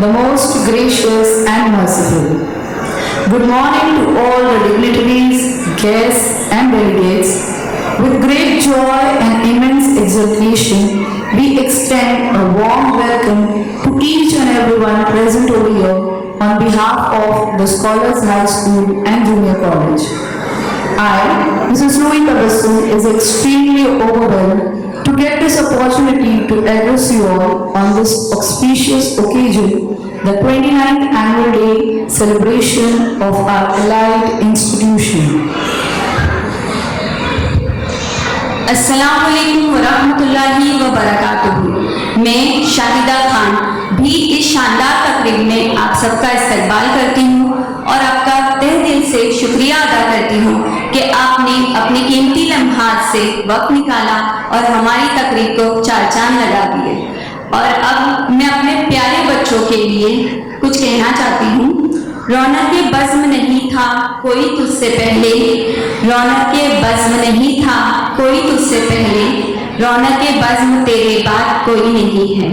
the most gracious and merciful. Good morning to all the dignitaries, guests and delegates. With great joy and immense exultation, we extend a warm welcome to each and everyone present over here on behalf of the Scholars High School and Junior College. I, Mrs. Louis Tabassum, is extremely overwhelmed to get this opportunity to address you all on this auspicious occasion, the 29th Annual Day celebration of our allied institution. अस्सलाम वालेकुम वरहमतुल्लाहि वबरकातुहू। मैं शाहिदा खान भी इस शानदार तकरीब में आप सबका इस्तकबाल करती हूँ और आपका तहे दिल से शुक्रिया अदा करती हूँ कि आपने अपने कीमती लम्हात से वक्त निकाला और हमारी तकरीब को चार चांद लगा दिए। और अब मैं अपने प्यारे बच्चों के लिए कुछ कहना चाहती हूँ। रौनक के बज़्म नहीं था कोई तुझसे पहले, रौनक के बज़्म नहीं था कोई तुझसे पहले, रौनक के बज़्म तेरे बाद कोई नहीं है।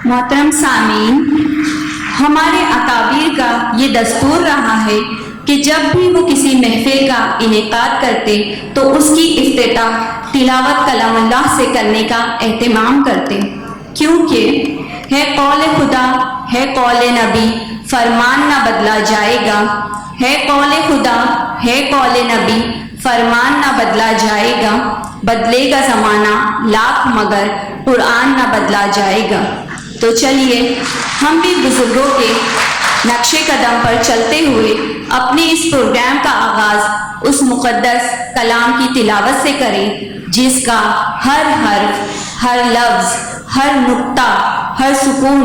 मोहतरम सामीन, हमारे अकाबीर का ये दस्तूर रहा है कि जब भी वो किसी महफिल का इनेकाद करते तो उसकी इफ्तिताह तिलावत कलामुल्लाह से करने का एहतमाम करते, क्योंकि है कौल खुदा है कौल नबी फरमान ना बदला जाएगा, है कौल खुदा है कौल नबी फरमान ना बदला जाएगा, बदलेगा ज़माना लाख मगर कुरान ना बदला जाएगा। तो चलिए हम भी बुजुर्गों के नक्शे कदम पर चलते हुए अपने इस प्रोग्राम का आगाज़ उस मुक़द्दस कलाम की तिलावत से करें जिसका हर हर्फ, हर लफ्ज़, हर नुक्ता, हर सुकून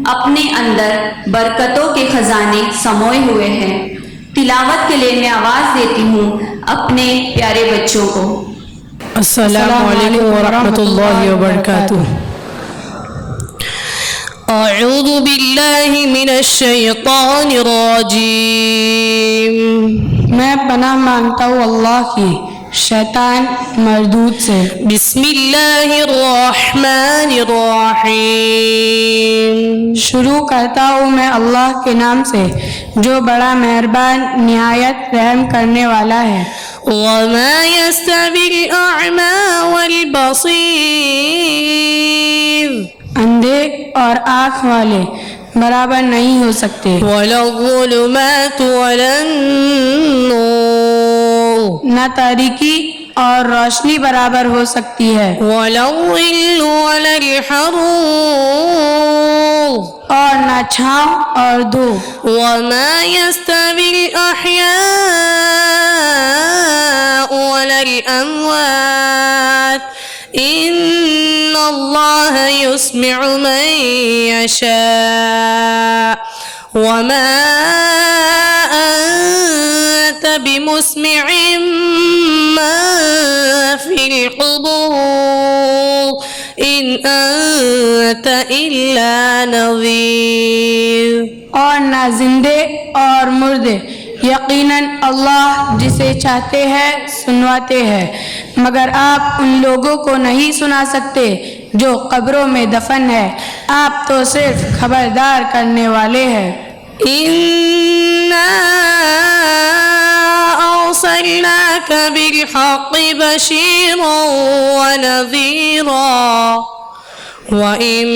अपने अंदर बरकतों के खजाने समोए हुए हैं। तिलावत के लिए मैं आवाज़ देती हूँ अपने प्यारे बच्चों को। अस्सलामु अलैकुम वरहमतुल्लाहि वबरकातुह। अऊज़ु बिल्लाहि मिनश शैतानिर रजीम। मैं पनाह मांगता हूँ अल्लाह की शैतान मरदूद से। बिस्मिल्लाहिर रहमानिर रहीम। शुरू करता हूँ मैं अल्लाह के नाम से जो बड़ा मेहरबान निहायत रहम करने वाला है। वमा यस्तविल अअमा वल बसीर। अंधे और आँख वाले बराबर नहीं हो सकते। वलज़ुलुमातु वलन-नूर। न तारीकी और रोशनी बराबर हो सकती है। वलज़िल्लु वलल-हरूर। और न छाँव और धूप। वमा यस्तविल अहयाउ वलल अमवात। इन्नल्लाह युस्मिउ मन यशा वमा अंत बिमुस्मिइन मन फिल क़ुबूर इन अंत इल्ला नज़ीर। और न जिंदे और मुर्दे, यकीनन अल्लाह जिसे चाहते हैं सुनवाते हैं, मगर आप उन लोगों को नहीं सुना सकते जो कब्रों में दफन है। आप तो सिर्फ खबरदार करने वाले हैं। इन्ना अर्सलनाका बिल-हक़्क़ि बशीरन व नज़ीरा वइन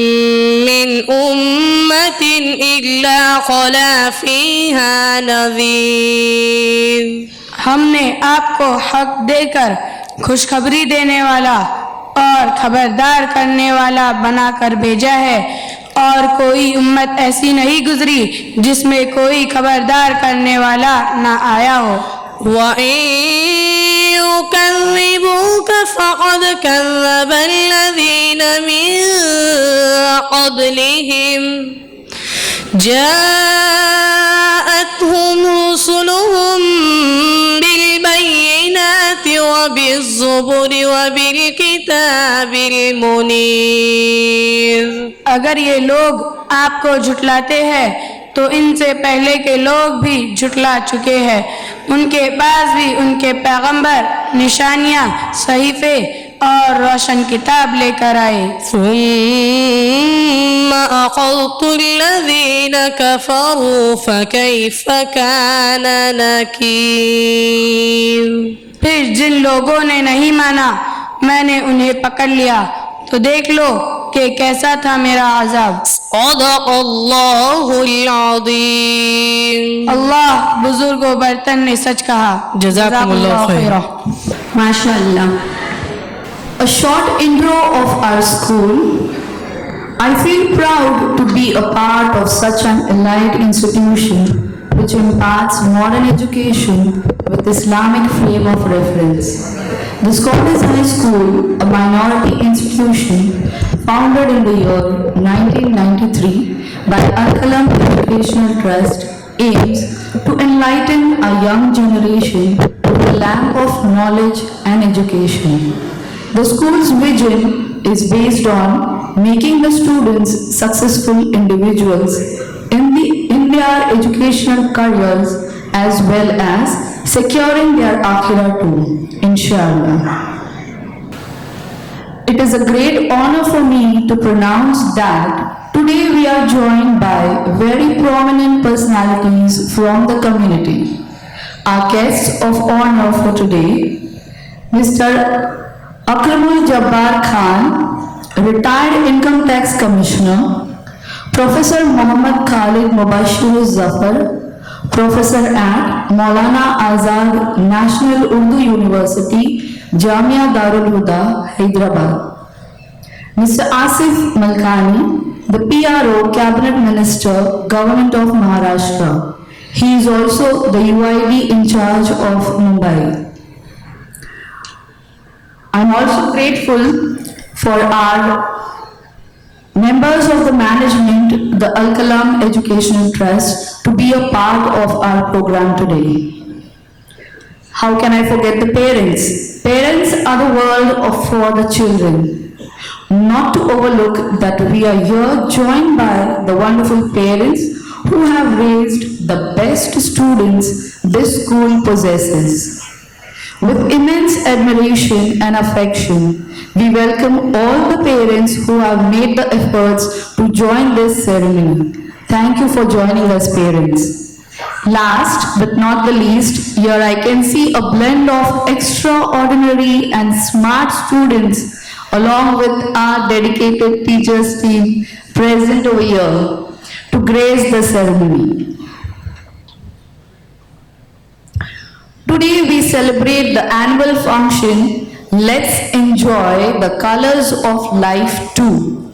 मिन उम्मतिन इल्ला खला फीहा नज़ीर। हमने आपको हक देकर खुशखबरी देने वाला और खबरदार करने वाला बनाकर भेजा है, और कोई उम्मत ऐसी नहीं गुजरी जिसमें कोई खबरदार करने वाला ना आया हो। युकज़्ज़िबूक फ़क़द कज़्ज़ब अल्लज़ीन मिन क़ब्लिहिम जाअतहुम रुसुलुहुम बिल-बय्यिनाति व बिज़्ज़ुबुरि व बिल-किताबिल मुनीर। अगर ये लोग आपको झुटलाते हैं तो इनसे पहले के लोग भी झुटला चुके हैं। उनके पास भी उनके पैगंबर, निशानियाँ, सहीफे اور روشن کتاب لے کر آئے. ثم أخذت الذين كفروا فكيف كان نكير. پھر جن لوگوں نے نہیں مانا میں نے انہیں پکڑ لیا تو دیکھ لو کہ کیسا تھا میرا عذاب. صدق اللہ العظیم. اللہ بزرگ و برتن نے سچ کہا. جزاکم اللہ خیر. ماشاء اللہ. A short intro of our school. I feel proud to be a part of such an elite institution which imparts modern education with Islamic frame of reference. The Scottish High School, a minority institution founded in the year 1993 by Al-Kalam Educational Trust, aims to enlighten a young generation with a lamp of knowledge and education. The school's vision is based on making the students successful individuals in their educational careers as well as securing their akhirah too, inshallah. It is a great honor for me to pronounce that today we are joined by very prominent personalities from the community. Our guests of honor for today, Mr. Akramul Jabbar Khan, retired Income Tax Commissioner, Professor Muhammad Khalid Mubashir Zafar, Professor at Maulana Azad National Urdu University, Jamia Darul Huda, Hyderabad. Mr. Asif Malkani, the PRO, Cabinet Minister, Government of Maharashtra. He is also the UID in charge of Mumbai. I am also grateful for our members of the management, the Al-Kalam Educational Trust, to be a part of our program today. How can I forget the parents? Parents are the world for the children. Not to overlook that we are here joined by the wonderful parents who have raised the best students this school possesses. With immense admiration and affection, we welcome all the parents who have made the efforts to join this ceremony. Thank you for joining us, parents. Last but not the least, here I can see a blend of extraordinary and smart students along with our dedicated teachers team present over here to grace the ceremony. Today we celebrate the annual function. Let's enjoy the colors of life too.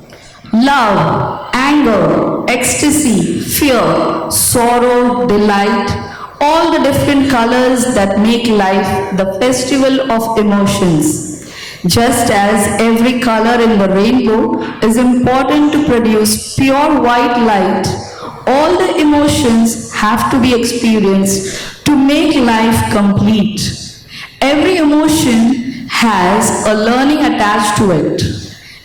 Love, anger, ecstasy, fear, sorrow, delight, all the different colors that make life the festival of emotions. Just as every color in the rainbow is important to produce pure white light, all the emotions have to be experienced to make life complete. Every emotion has a learning attached to it.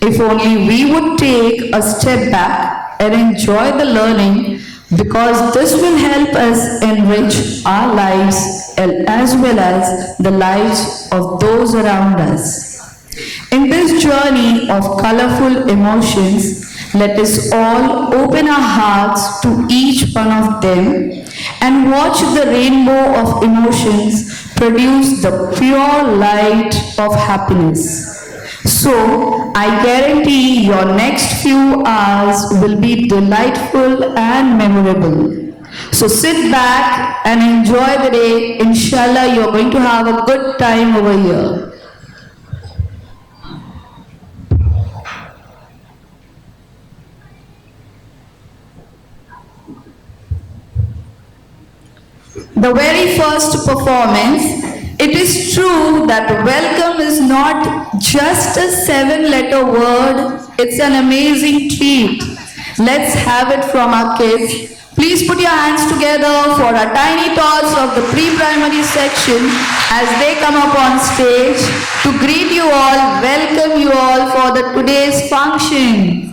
If only we would take a step back and enjoy the learning, because this will help us enrich our lives as well as the lives of those around us. In this journey of colorful emotions, let us all open our hearts to each one of them and watch the rainbow of emotions produce the pure light of happiness. So, I guarantee your next few hours will be delightful and memorable. So sit back and enjoy the day. Inshallah, you're going to have a good time over here. The very first performance, it is true that welcome is not just a 7-letter word, it's an amazing treat. Let's have it from our kids. Please put your hands together for our tiny tots of the pre-primary section as they come up on stage to greet you all, welcome you all for today's function.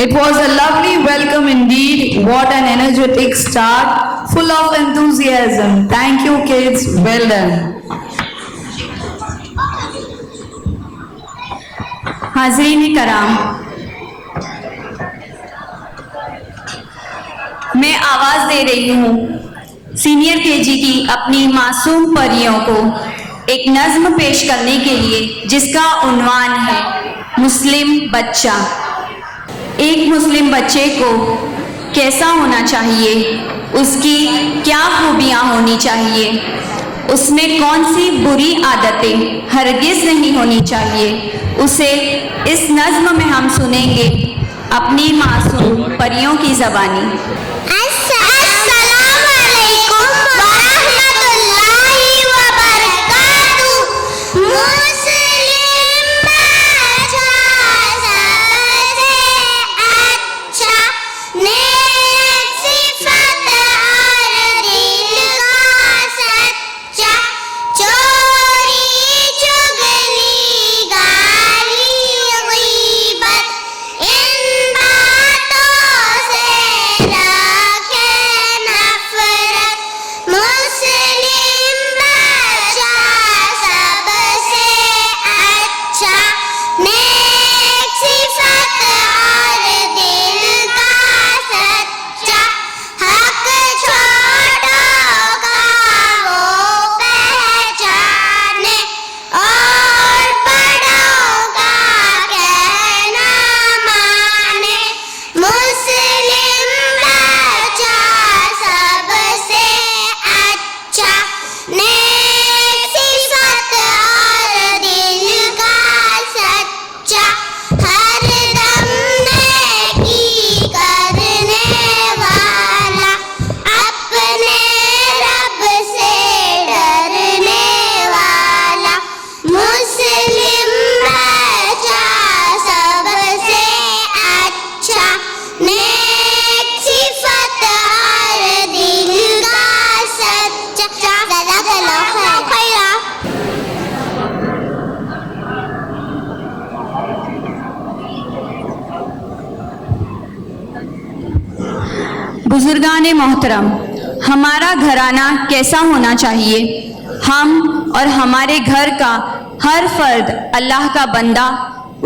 It was a lovely welcome indeed. What an energetic start, full of enthusiasm. Thank you, kids. Well done. हाज़रीन कराम, मैं आवाज़ दे रही हूँ senior KG की अपनी मासूम परियों को एक नज़्म पेश करने के लिए जिसका उन्वान है मुस्लिम बच्चा। एक मुस्लिम बच्चे को कैसा होना चाहिए, उसकी क्या खूबियाँ होनी चाहिए, उसमें कौन सी बुरी आदतें हरगिज़ नहीं होनी चाहिए, उसे इस नज़्म में हम सुनेंगे अपनी मासूम परियों की ज़बानी। अस्सलामुअलैकुम वरहमतुल्लाहि वबरकातुहू। मुस्लिम बच्चा सबसे अच्छा, नेक सिफत और दिल का सच्चा, चोरी चुगली गाली गीबत इन बातों से रखे नफरत। मुस्लिम बच्चा सबसे अच्छा, नेक सिफत और दिल का सच्चा, हक छोटों का वो पहचाने और बड़ों का कहना माने। मुस्लिम बच्चा सबसे अच्छा, नेक सिफत और दिल का सच्चा, हर दम नेकी करने वाला, अपने रब से डरने वाला। मुस्लिम बच्चा सबसे अच्छा, नेक सिफत और दिल का सच्चा। जज़ाकल्लाहु खैरा। बुजुर्गान मोहतरम, हमारा घराना कैसा होना चाहिए? हम और हमारे घर का हर फर्द अल्लाह का बंदा,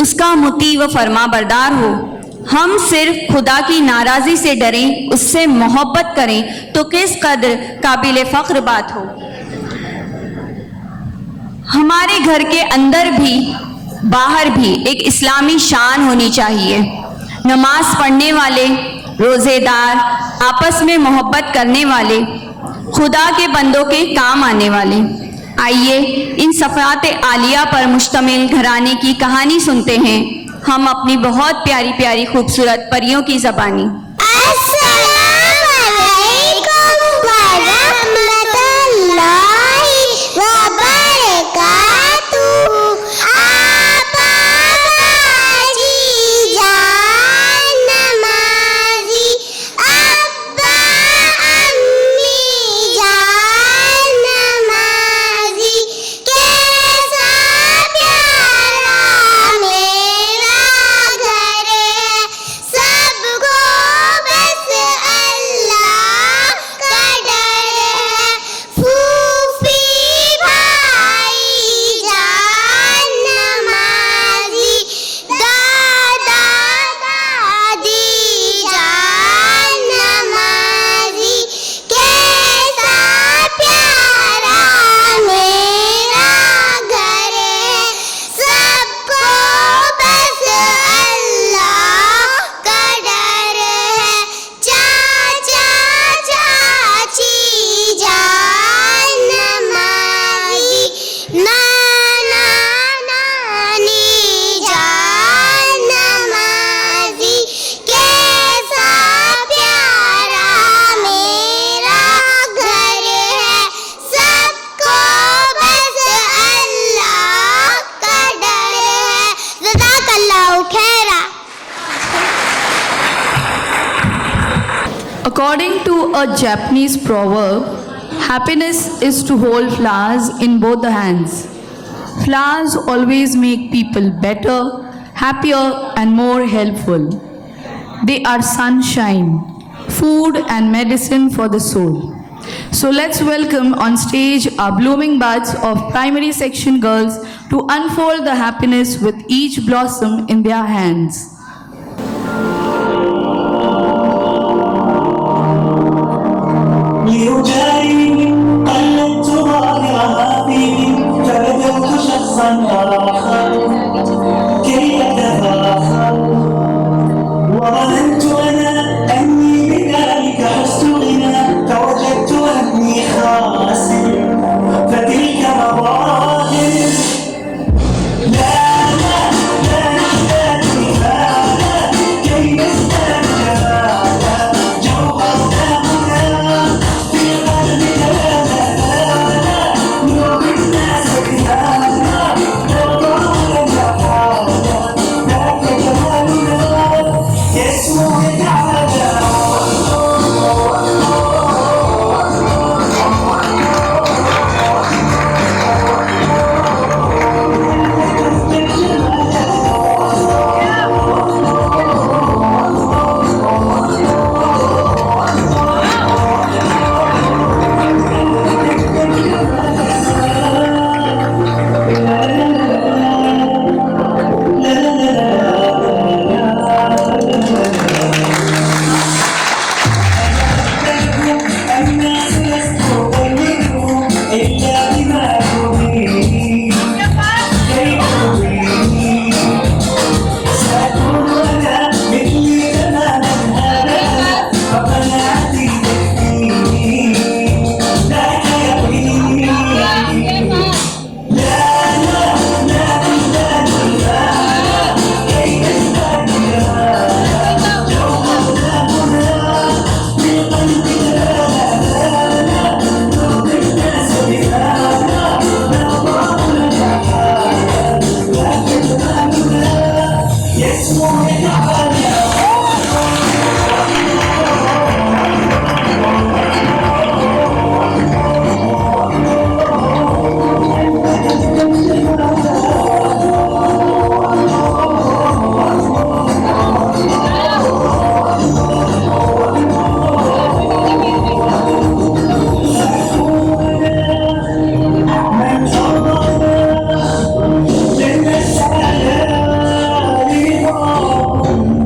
उसका मुती व फरमा बरदार हो। हम सिर्फ खुदा की नाराज़ी से डरें, उससे मोहब्बत करें तो किस कदर काबिल फ़ख्र बात हो। हमारे घर के अंदर भी बाहर भी एक इस्लामी शान होनी चाहिए। नमाज पढ़ने वाले, रोज़ेदार, आपस में मोहब्बत करने वाले, खुदा के बंदों के काम आने वाले। आइए इन सफ़ात आलिया पर मुश्तमिल घराने की कहानी सुनते हैं हम अपनी बहुत प्यारी प्यारी खूबसूरत परियों की ज़बानी। अस्सलामुअलैकुम वरहमतुल्लाहि वबरकातुहू। आपा बाजी जान नमाज़ी, अब्बा अम्मी जान नमाज़ी, कैसा प्यारा मेरा घर है, सबको बस अल्लाह का डर है। फूफी भाई जान नमाज़ी, दादा दादी जान नमाज़ी, कैसा प्यारा मेरा घर है, सबको बस अल्लाह का डर है। चाचा चाची जान नमाज़ी, नाना नानी जान नमाज़ी, कैसा प्यारा मेरा घर है, सबको बस अल्लाह का डर है। जज़ाकल्लाहु Khaira. According to a Japanese proverb, happiness is to hold flowers in both the hands. Flowers always make people better, happier, and more helpful. They are sunshine, food and medicine for the soul. So let's welcome on stage our blooming buds of primary section girls to unfold the happiness with each blossom in their hands. لأجاري قلدت ظاهرها فيه فبدأت شخصا آخر كي أتفاخر وظننت أنا أني بذلك حزت غنى فوجدت أني خاسر فتلك مظاهر لا لا لا نحتاج لهذا كي نزداد جمالا جوهرنا هنا في قلبنا لا لا لا نرضي الناس بهذا نرضى لنا حالا ذاك جمالنا يسمو تعالى الناس لست أبلغهم إلا بما تريد كي أرضيني سأكون أنا مثلي تماما أبدا فقناعتي تكفيني ذاك يقيني لا لا لا تزداد الآن كي تزداد الآن جوهرنا هنا في قلبنا لا لا نرضي الناس بهذا نرضى لنا حالا ذاك جمالنا يسمو تعالى من أرضنا لنا السعادة رضا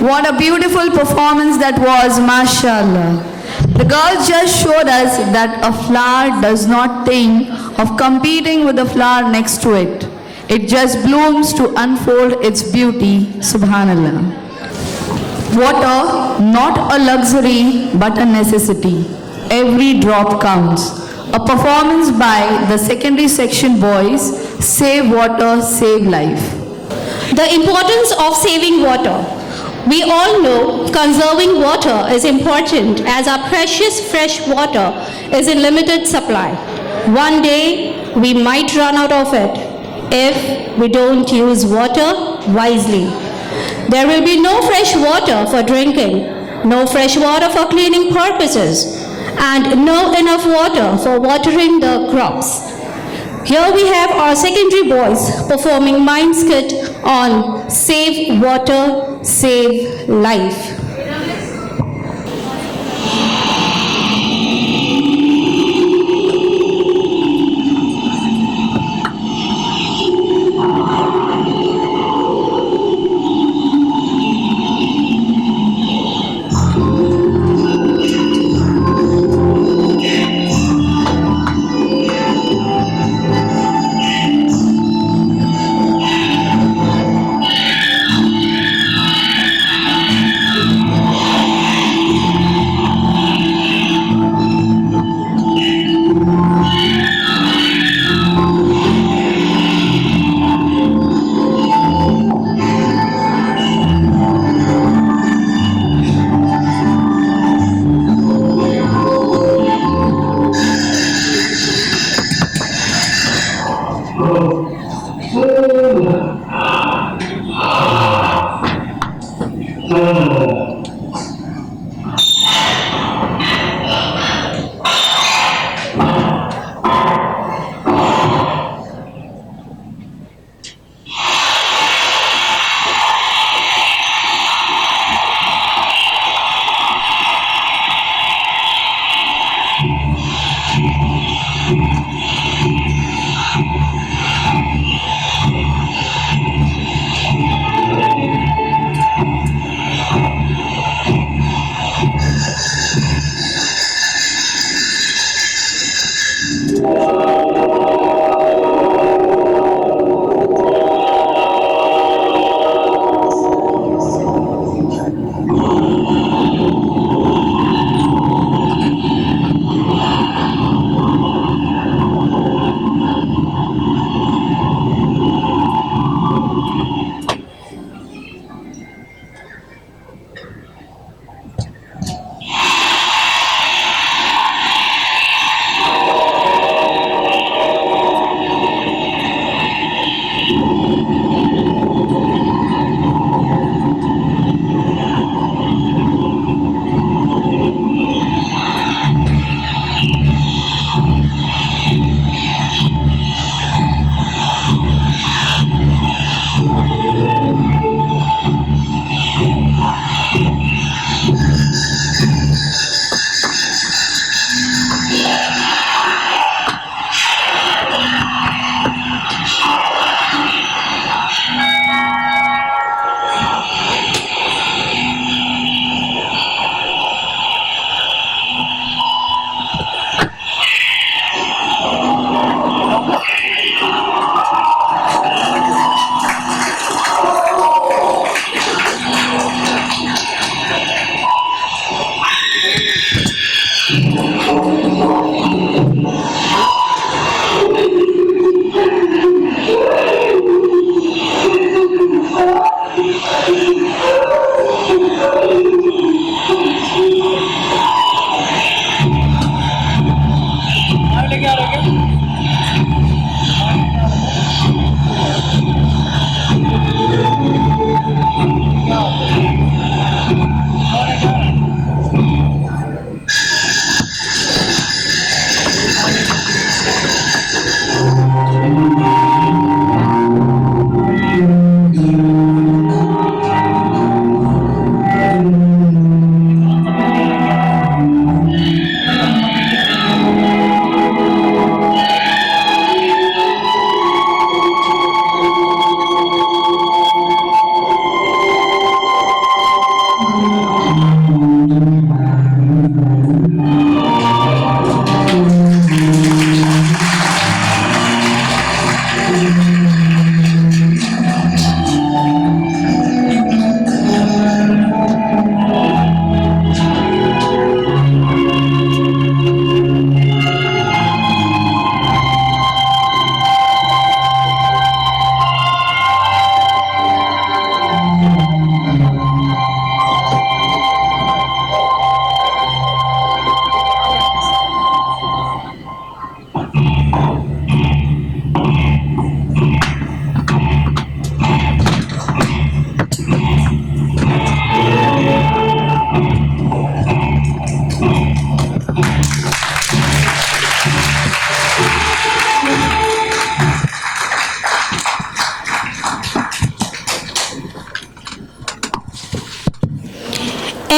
What a beautiful performance that was, mashallah. The girls just showed us that a flower does not think of competing with the flower next to it. It just blooms to unfold its beauty, subhanallah. Water, not a luxury but a necessity. Every drop counts. A performance by the secondary section boys, Save Water, Save Life. The importance of saving water. We all know conserving water is important as our precious fresh water is in limited supply. One day we might run out of it if we don't use water wisely. There will be no fresh water for drinking, no fresh water for cleaning purposes, and no enough water for watering the crops. Here we have our secondary boys performing mime skit on Save Water, Save Life.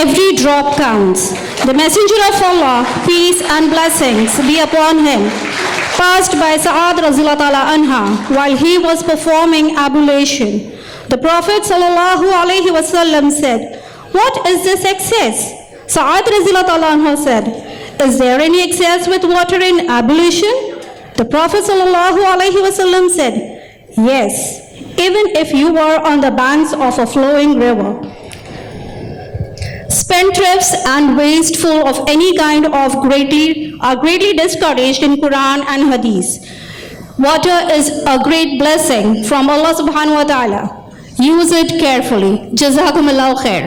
Every drop counts. The Messenger of Allah, peace and blessings be upon him, passed by Sa'ad Razullah Ta'ala Anha while he was performing ablution. The Prophet sallallahu alaihi wasallam said, "What is this excess?" Sa'ad Razullah Ta'ala Anha said, "Is there any excess with water in ablution?" The Prophet sallallahu alaihi wasallam said, "Yes, even if you were on the banks of a flowing river." Spendthrifts and wasteful of any kind of are greatly discouraged in Quran and Hadith. Water is a great blessing from Allah subhanahu wa ta'ala. Use it carefully. Jazakumullahu khair.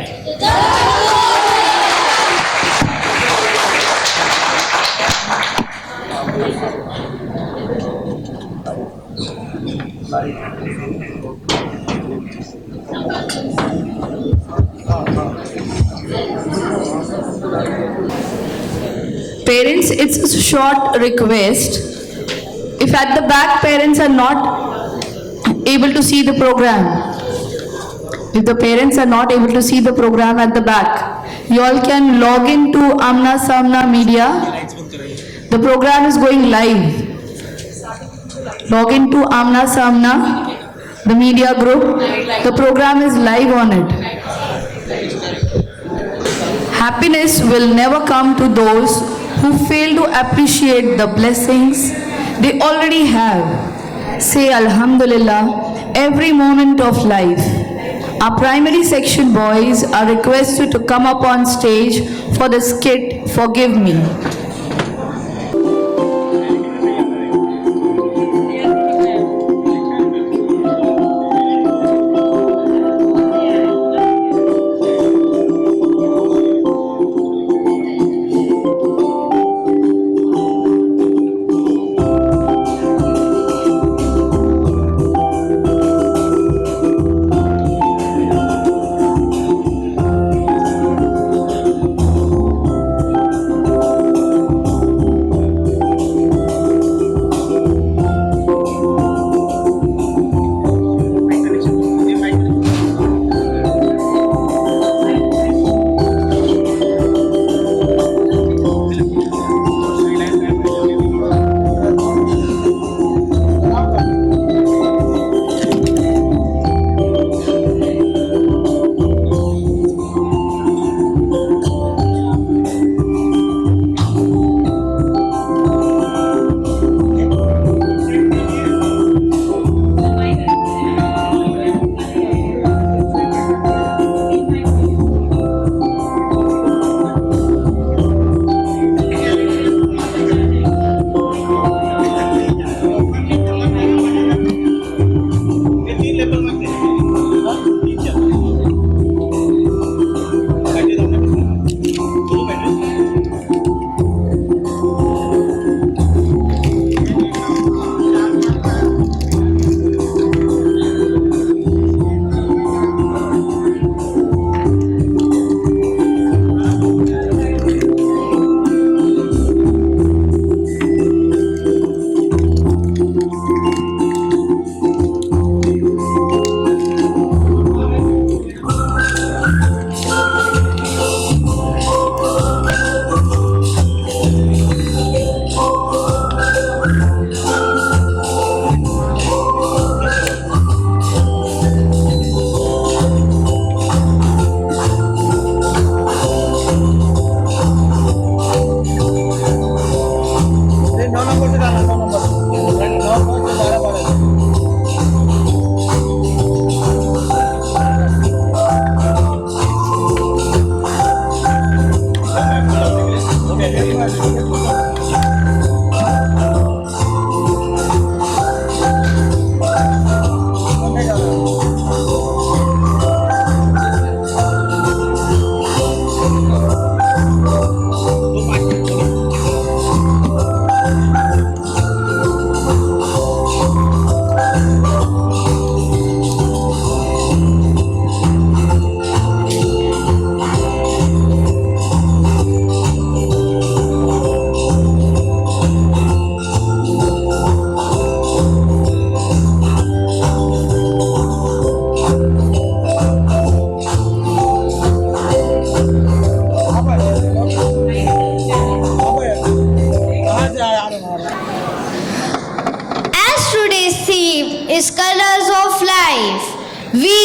Parents, it's a short request. If at the back parents are not able to see the program, if the parents are not able to see the program at the back, you all can log into Amna Samna Media. The program is going live. Log into Amna Samna, the media group. The program is live on it. Happiness will never come to those who fail to appreciate the blessings they already have. Say Alhamdulillah every moment of life. Our primary section boys are requested to come up on stage for the skit Forgive Me.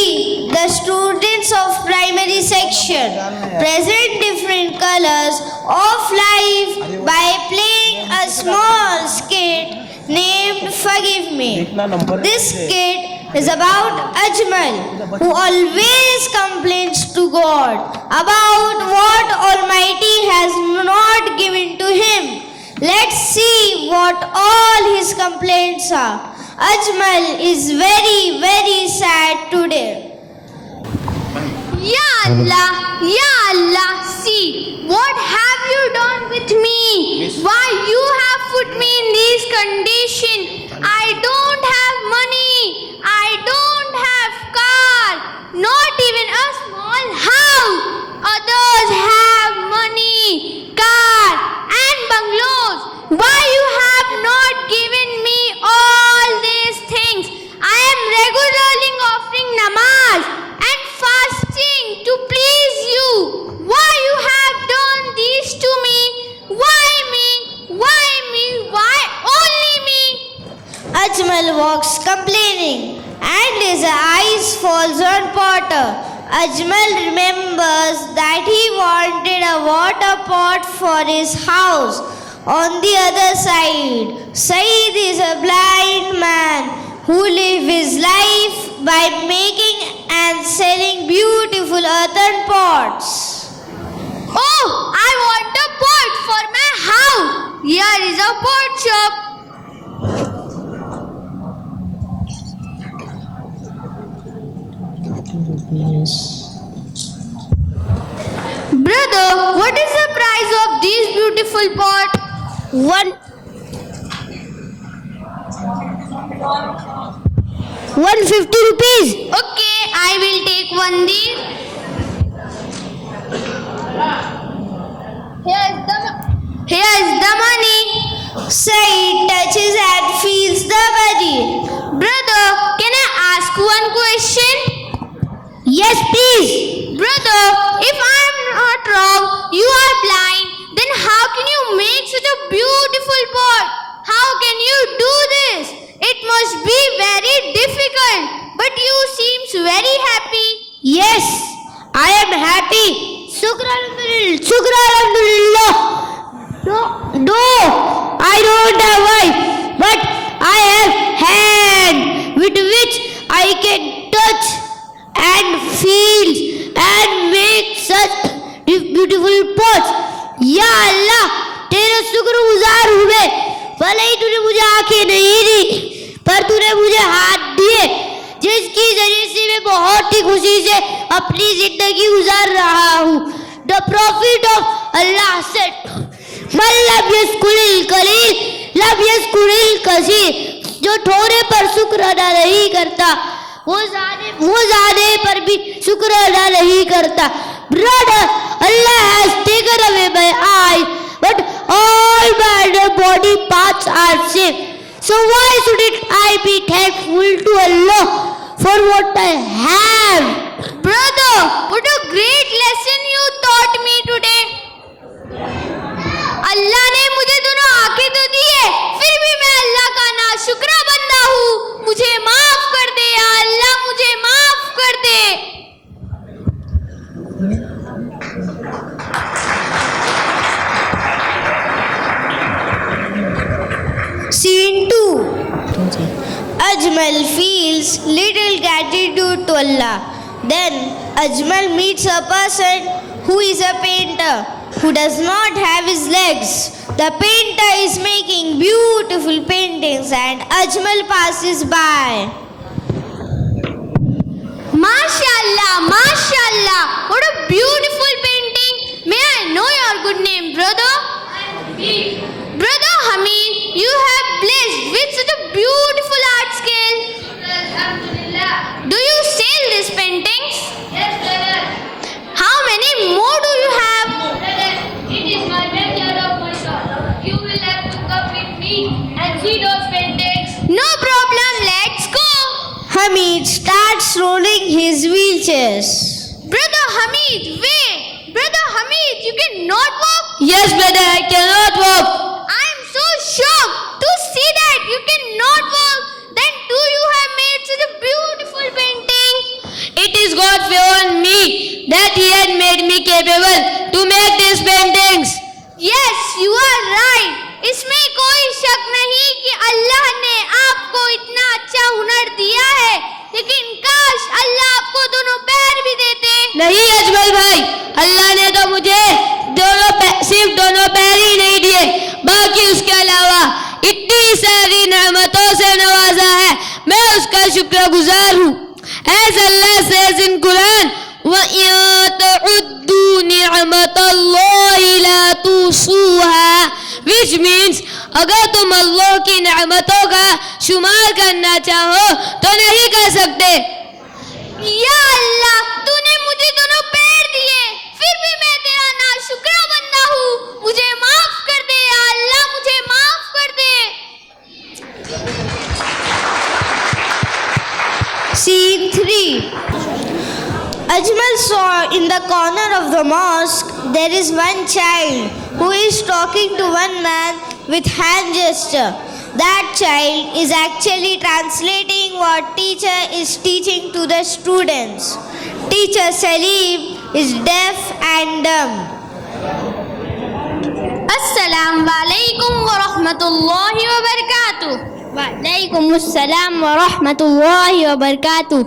see the students of primary section present different colors of life by playing a small skit named Forgive Me. This skit is about Ajmal, who always complains to God about what Almighty has not given to him. Let's see what all his complaints are. Ajmal is very, very sad today. Ya Allah, see, what have you done with me? Why you have put me in this condition? I don't have money, I don't have car, not even a small house. Others have money, car and bungalows. Why you have not given me all these things? I am regularly offering namaz and fasting to please you. Why you have done this to me? Why me? Why me? Why only me? Ajmal walks complaining and his eyes falls on Potter. Ajmal remembers that he wanted a water pot for his house. On the other side, Saeed is a blind man who lives his life by making and selling beautiful earthen pots. Oh, I want a pot for my house. Here is a pot shop. Brother, what is the price of this beautiful pot? 150 rupees. Okay, I will take one these. Here is the money. Saeed touches and feels the money. Brother, can I ask one question? Yes, please. Brother, if I am not wrong, you are blind, then how can you make such a beautiful pot? How can you do this? It must be very difficult, but you seems very happy. Yes, I am happy. Shukranallah. No, I don't have wife, but I have hand with which I can touch and feel and make such beautiful pots. या अल्लाह, तेरे शुक्रगुजार हूँ मैं. भले ही तूने मुझे आंखें नहीं दी, पर तूने मुझे हाथ दिए, जिसकी जरिए से मैं बहुत ही खुशी से अपनी जिंदगी गुजार रहा हूँ. The Prophet of Allah said, "Man lam yashkuril qalil, lam yashkuril kaseer." जो थोड़े पर शुक्र अदा नहीं करता, वो ज़्यादा पर भी शुक्र अदा नहीं करता. Brother, Allah has taken away my eyes, but all my other body parts are safe. So why shouldn't I be thankful to Allah for what I have? Brother, what a great lesson you taught me today. अल्लाह ने मुझे दोनों आंखें तो दी है, फिर भी मैं अल्लाह का नाशुक्रा बंदा हूँ. मुझे माफ कर दे या अल्लाह, मुझे माफ कर दे. Scene 2. Ajmal feels little gratitude to Allah. Then Ajmal meets a person who is a painter who does not have his legs. The painter is making beautiful paintings and Ajmal passes by. MashaAllah, MashaAllah, what a beautiful painting. May I know your good name, brother? Brother Hamid, you have blessed with such a beautiful art skill. Do you sell these paintings? Yes, brother. How many more do you have? Brother, it is my backyard of my shop. You will have to come with me and see those paintings. No problem, let's go. Hamid starts rolling his wheelchairs. Brother Hamid, wait. Brother Hamid, you cannot walk? Yes, brother, I cannot walk. I am so shocked to see that you cannot walk. Then do you have made such a beautiful painting? made me capable to make these paintings. Yes, you are right. इसमें कोई शक नहीं कि अल्लाह ने आपको इतना अच्छा हुनर दिया है, लेकिन काश अल्लाह आपको दोनों पैर भी देते। नहीं अजमल भाई, अल्लाह ने तो मुझे सिर्फ दोनों पैर ही नहीं दिए, बाकी उसके अलावा इतनी सारी नेमतों से नवाजा है, मैं उसका शुक्रगुजार हूँ। As Allah says in Quran, وَإِن تَعُدُّوا نِعْمَةَ اللَّهِ لَا تُحْصُوهَا, which means अगर तुम अल्लाह की नेमतों का शुमार करना चाहो तो नहीं कर सकते। या अल्लाह, तूने मुझे दोनों पैर दिए, फिर भी मैं तेरा नाशुक्रा बंदा हूँ, मुझे माफ कर दे या अल्लाह, मुझे माफ कर दे। Scene 3. Ajmal saw in the corner of the mosque there is one child who is talking to one man with hand gesture. That child is actually translating what teacher is teaching to the students. Teacher Salim is deaf and dumb. अस्सलाम वालेकुम व रहमतुल्लाहि व बरकातुह। Walaikum assalam wa rahmatullahi wa barakatuh.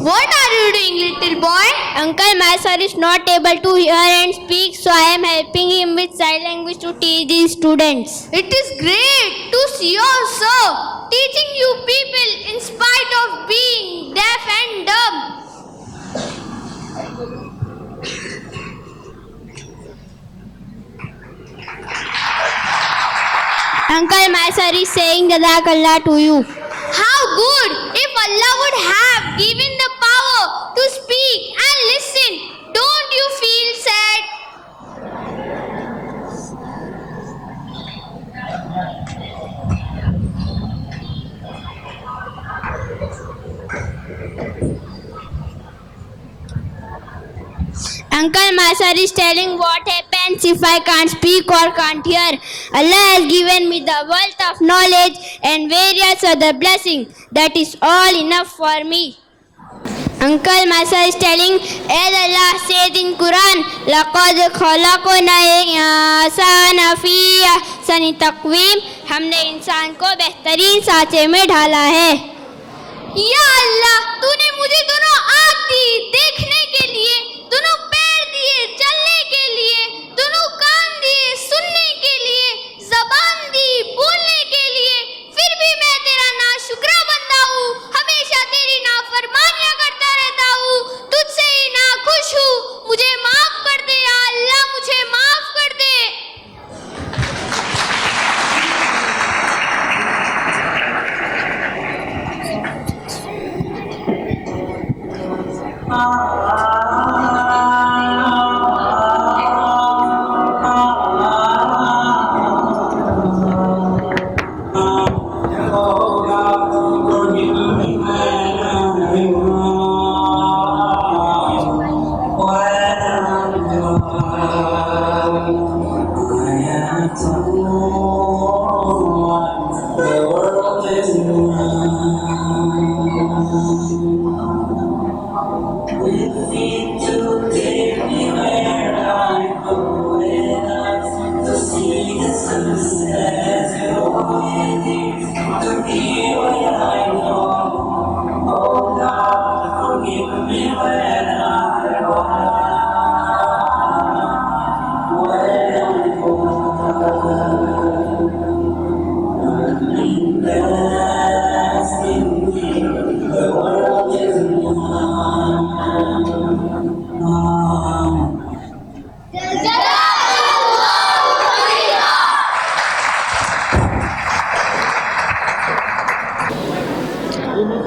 What are you doing, little boy? Uncle, my sir is not able to hear and speak, so I am helping him with sign language to teach these students. It is great to see your sir teaching you people in spite of being deaf and dumb. Uncle, my sir is saying Jazakallah to you. How good if Allah would have given the power to speak and listen. Don't you feel sad? Uncle, my sir is telling what happens if I can't speak or can't hear. Allah has given me the wealth of knowledge and various other blessings. That is all enough for me. Uncle, my sir is telling, as Allah says in Quran, لَقَدْ خَلَقْنَا الْإِنسَانَ فِي أَحْسَنِ تَقْوِيمٍ, हमने इंसान को बेहतरीन सांचे में ढाला है। या अल्लाह, तूने मुझे दोनों आँख दी देखने के लिए, दोनों पैर दिए चलने के लिए, दोनों कान दिए सुनने के लिए, ज़बान दी बोलने के लिए, फिर भी मैं तेरा नाशुक्रा बंदा हूँ, हमेशा तेरी नाफरमानियाँ करता रहता हूँ, तुझसे ही नाखुश हूँ, मुझे माफ कर दे या अल्लाह, मुझे माफ कर दे।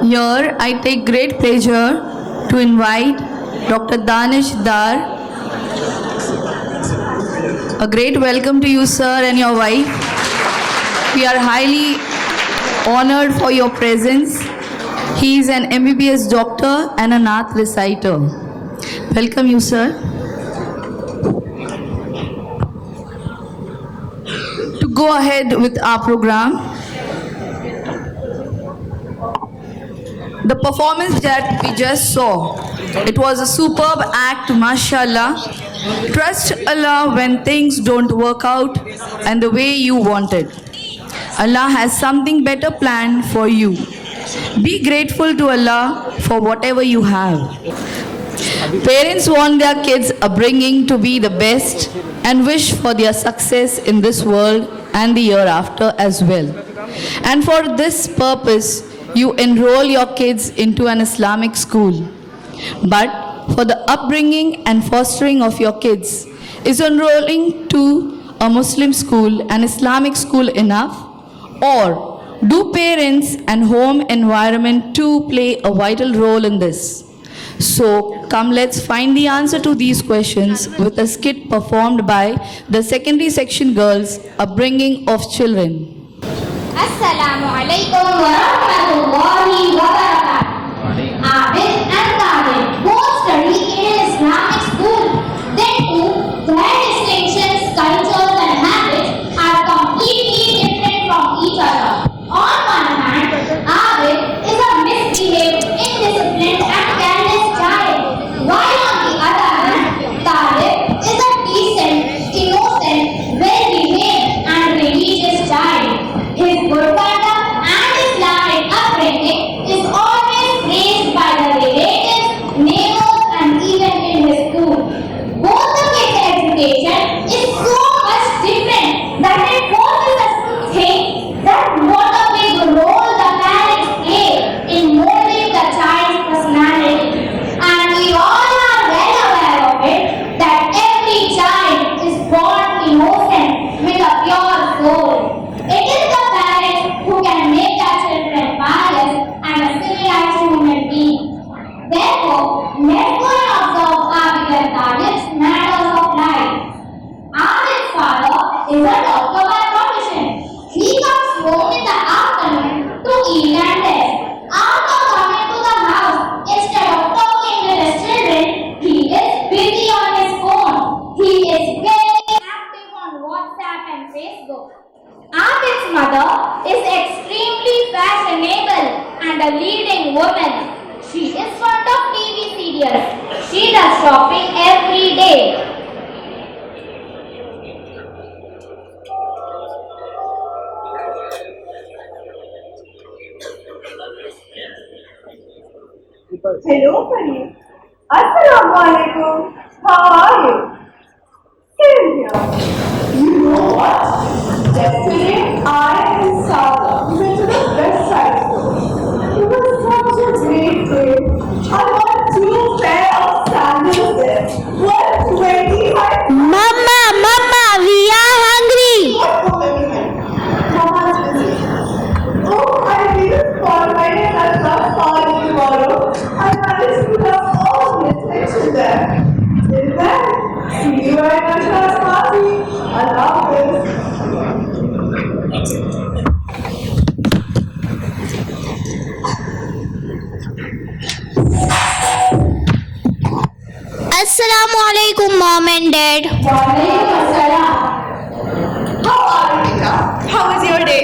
Here, I take great pleasure to invite Dr. Danish Dar. A great welcome to you, sir, and your wife. We are highly honored for your presence. He is an MBBS doctor and a Nath reciter. Welcome you, sir. To go ahead with our program, the performance that we just saw, it was a superb act, mashallah. Trust Allah when things don't work out and the way you wanted. Allah has something better planned for you. Be grateful to Allah for whatever you have. Parents want their kids' upbringing to be the best and wish for their success in this world and the year after as well. And for this purpose, you enroll your kids into an Islamic school. But for the upbringing and fostering of your kids, is enrolling to a Muslim school, an Islamic school enough? Or do parents and home environment too play a vital role in this? So come, let's find the answer to these questions with a skit performed by the secondary section girls, Upbringing of Children. Assalamu alaikum wa rahmatullahi wa barakatuh. Abid and Khalid both study in an Islamic school. They too, their distinctions, cultures and habits are completely different from each other. On one hand, Abid is a misbehaved, indisciplined and careless child, while on the other hand, Khalid is a decent, innocent, well-behaved and religious child. His good conduct and Islamic upbringing is always praised by the relatives, neighbors and even in his school. Both the kids' education is so much different that it forces us to think that what a big role the parents play in molding the child's personality. And we all are well aware of it, that every child is born innocent with a pure soul. It is the parents who can make their children pious and a civilized human being. Therefore, let's go and observe Abid and Khalid's matters of life. Abid's father is a doctor by profession. He comes home in the afternoon to eat and rest. After coming to the house, instead of talking with his children, he is busy on his phone. He is very active on WhatsApp and Facebook. Abid's mother is extremely fashionable and a leading woman. She is fond of TV serials. She does shopping every day. Hello, Kareem. Assalamu alaikum. How are you? Same here. You know what? Yesterday, I and Sada went to the West Side store. It was such a great day. I bought 2 pairs of sandals there. Worth 25. Mama, we are hungry. Mama's busy. Oh, I didn't call my husband party tomorrow. I managed to have all the attention there. Till then, see you at my class party. I love this. Assalamu alaikum, Mom and Dad. How are you, Rita? How was your day?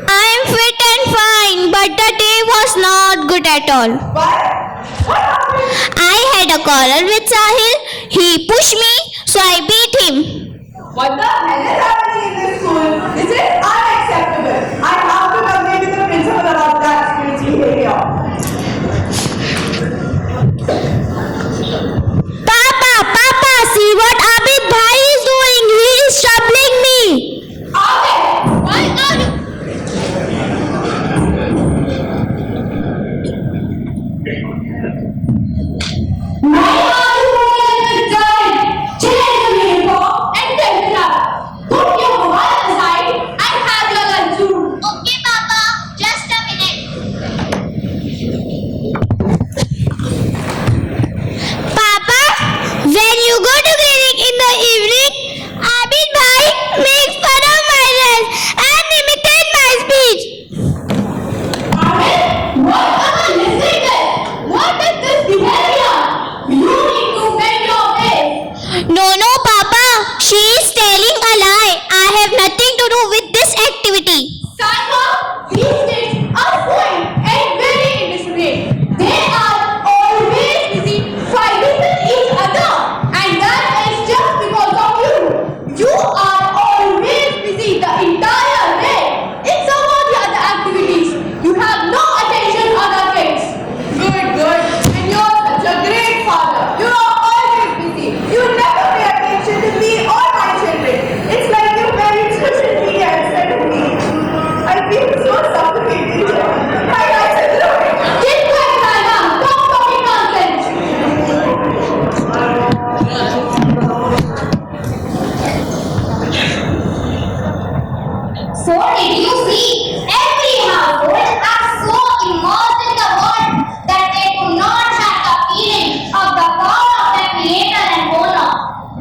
I am fit and fine, but the day was not good at all. What? What happened? I had a quarrel with Sahil. He pushed me, so I beat him. What the hell is happening in this school? This is unacceptable. I have to complain to the principal about that student's behavior. Papa, see what Abid Bhai is doing. He is troubling me. Abid, why are you? Why are you doing this, child? Change the uniform and take it up. Put your mobile aside and have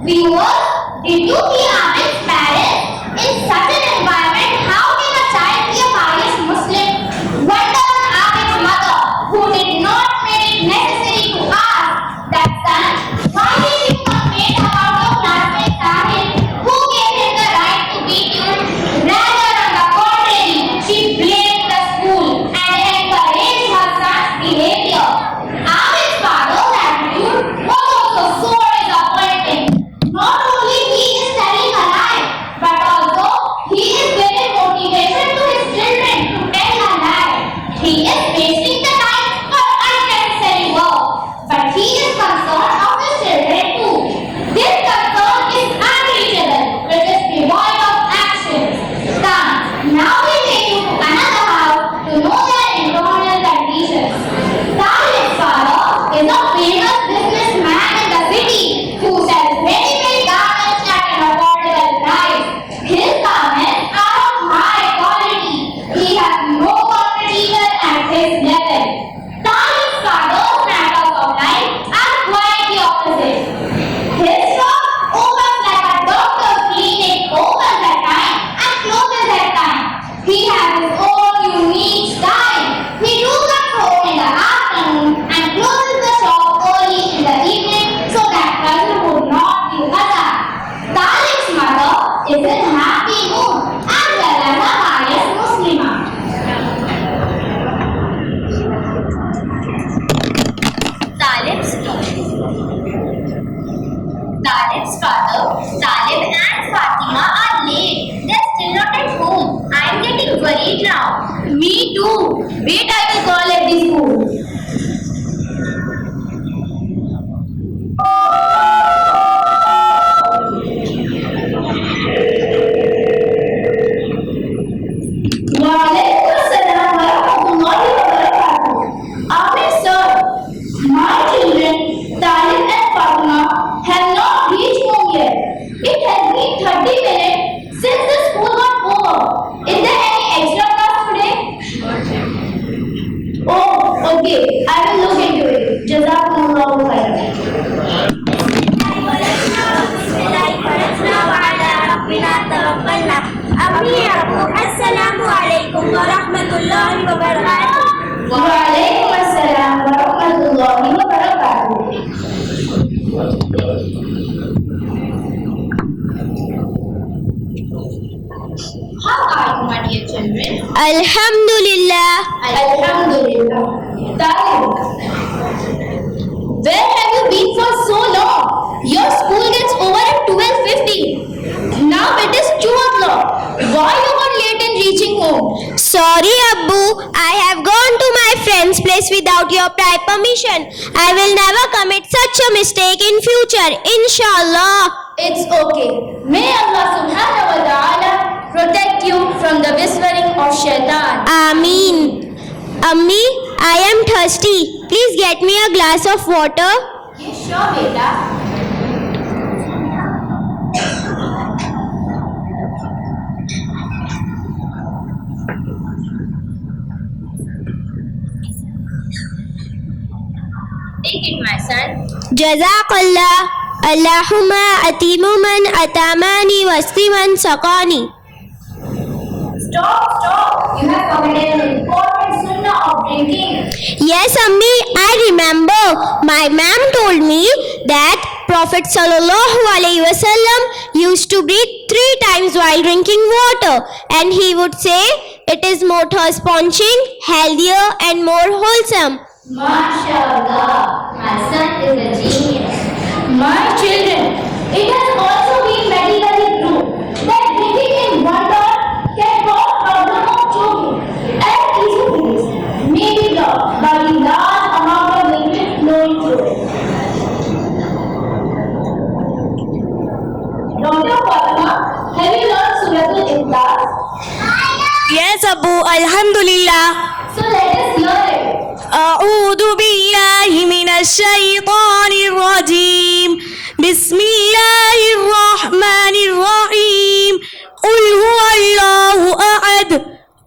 Viewers, did you hear Amin's parents? In such an environment, how can a child be a pious Muslim? Wonder on Amin's mother, who did not make it necessary to ask that son, why did you complain about your classmate Sahil, who gave him the right to beat you? Rather, on the contrary, she blamed the school and encouraged her son's behavior. Amin's father's attitude was also so disappointing. Not only he is telling a lie, but also he is giving motivation to his children to tell a lie. He is wasting the time for unnecessary work, but he is concerned of his children too. This concern is unreachable, which is devoid of action. Come, now we take you to another house to know their internal conditions. Salih's father is a famous businessman in the city who sells ready-made garments at an affordable price. His garments are of high quality. He has no competition at his level. Salih's father's matters of life are quite the opposite. His shop opens like a doctor's clinic, opens at time and closes at time. He has his own unique style. He does at home in the afternoon and closes the shop early in the evening so that customer would not be attacked. Salih's mother is in happy mood as well as a pious Muslimah. Talib's father, Talib and Fatima are late. They're still not at home. I'm getting worried now. Me too. Wait, I will call at the school. Waalaikumsalam warahmatullahi wabarakatuh. Amin sir, my children, Talib and Fatima, have not reached home yet. It has been 30 minutes since the school got over. Is there any extra class today? Oh, okay. I will look into it. Jazakumullahu khairan. Assalamualaikum warahmatullahi wabarakatuh. Waalaikumsalam warahmatullahi wabarakatuh. How are you, my dear children? Alhamdulillah. Alhamdulillah. Talib, where have you been for so long? Your school gets over at 12:50. Now it is 2 o'clock. Why you got late in reaching home? Sorry, Abbu. I have gone to my friend's place without your prior permission. I will never commit such a mistake in future, inshallah. It's okay. May Allah subhanahu wa ta'ala protect you from the whispering of shaitan. Ameen. Ammi, I am thirsty. Please get me a glass of water. Yes, sure, beta. Take it, my son. Jazakallah. Allahumma atimu man atamani wasti man sakani. Stop. You have committed an important sunnah of drinking. Yes, Ammi, I remember. My ma'am told me that Prophet sallallahu alaihi wasallam used to breathe 3 times while drinking water, and he would say it is more thirst-quenching, healthier, and more wholesome. MashaAllah, my son is a genius. My children, it has also been medically proved that drinking in one drop can cause problem of choking and esophagus may be blocked by the large amount of liquid flowing through it. Dr. Fatima, have you learned Surah Al-Ikhlas? Yes, Abu. Alhamdulillah. So let us hear it. أعوذ بالله من الشيطان الرجيم بسم الله الرحمن الرحيم قل هو الله أحد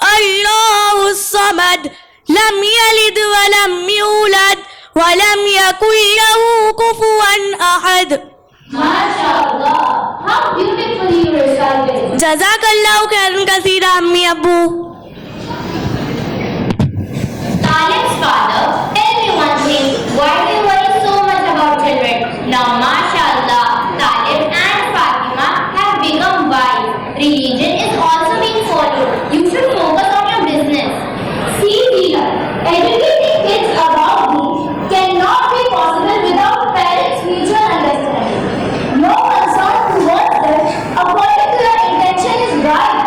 الله الصمد لم يلد ولم يولد ولم يكن له كفوا أحد. MashaAllah. जज़ाकल्लाहु खैरन कसीरा अम्मी अब्बू. Talim's father, tell me one thing, why do you worry so much about children? Now, mashallah, Talim and Fatima have become wise. Religion is also being followed. You should focus on your business. See here, educating kids about these cannot be possible without parents' mutual understanding. No concern towards them according to your intention is right.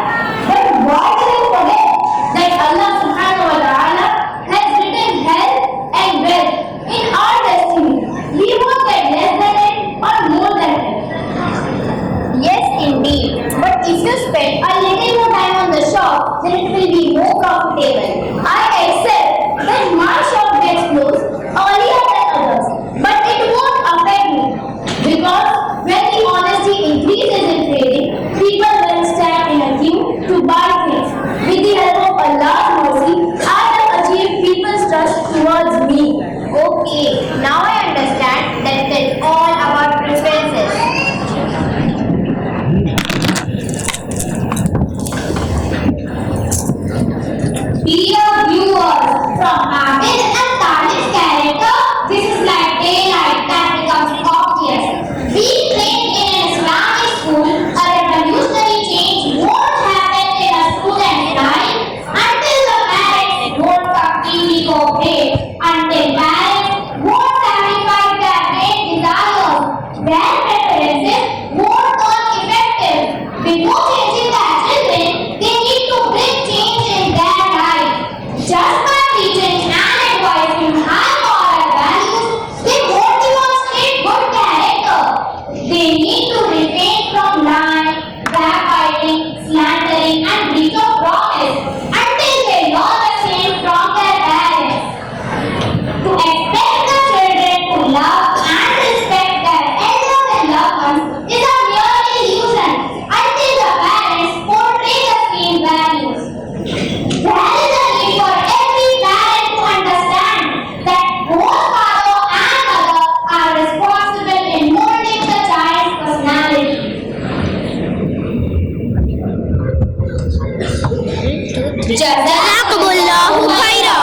But why do you forget that Allah subhanahu wa ta'ala has written health and wealth in our destiny? We won't get less than it or more than it. Yes, indeed. But if you spend a little more time on the shop, then it will be more profitable. I accept that my shop gets closed earlier than others, but it won't affect me because when the honesty increases in trading, people will stand in a queue to buy things. With the help of Allah's mercy, I have achieved people's trust towards me. Okay, now I understand that it is all about preferences. Dear viewers, from Abid and Talim's character, this is like daylight that becomes obvious. Being trained in an Islamic school, a revolutionary change won't happen in a student's life until the parents won't completely cooperate, until parents won't sacrifice their great desires, their preferences won't turn effective. Before changing their children, they need to bring change in their life. Just by teaching and advising high moral values, they won't demonstrate good character. They need to refrain from lying, backbiting, slandering, and breach of promise until they learn the same from their parents. To expect the children to love and respect their elders and loved ones is a mere illusion until the parents portray the same values. There is a need for every parent to understand that both father and mother are responsible in molding the child's personality. जज़ाकल्लाहु Khaira.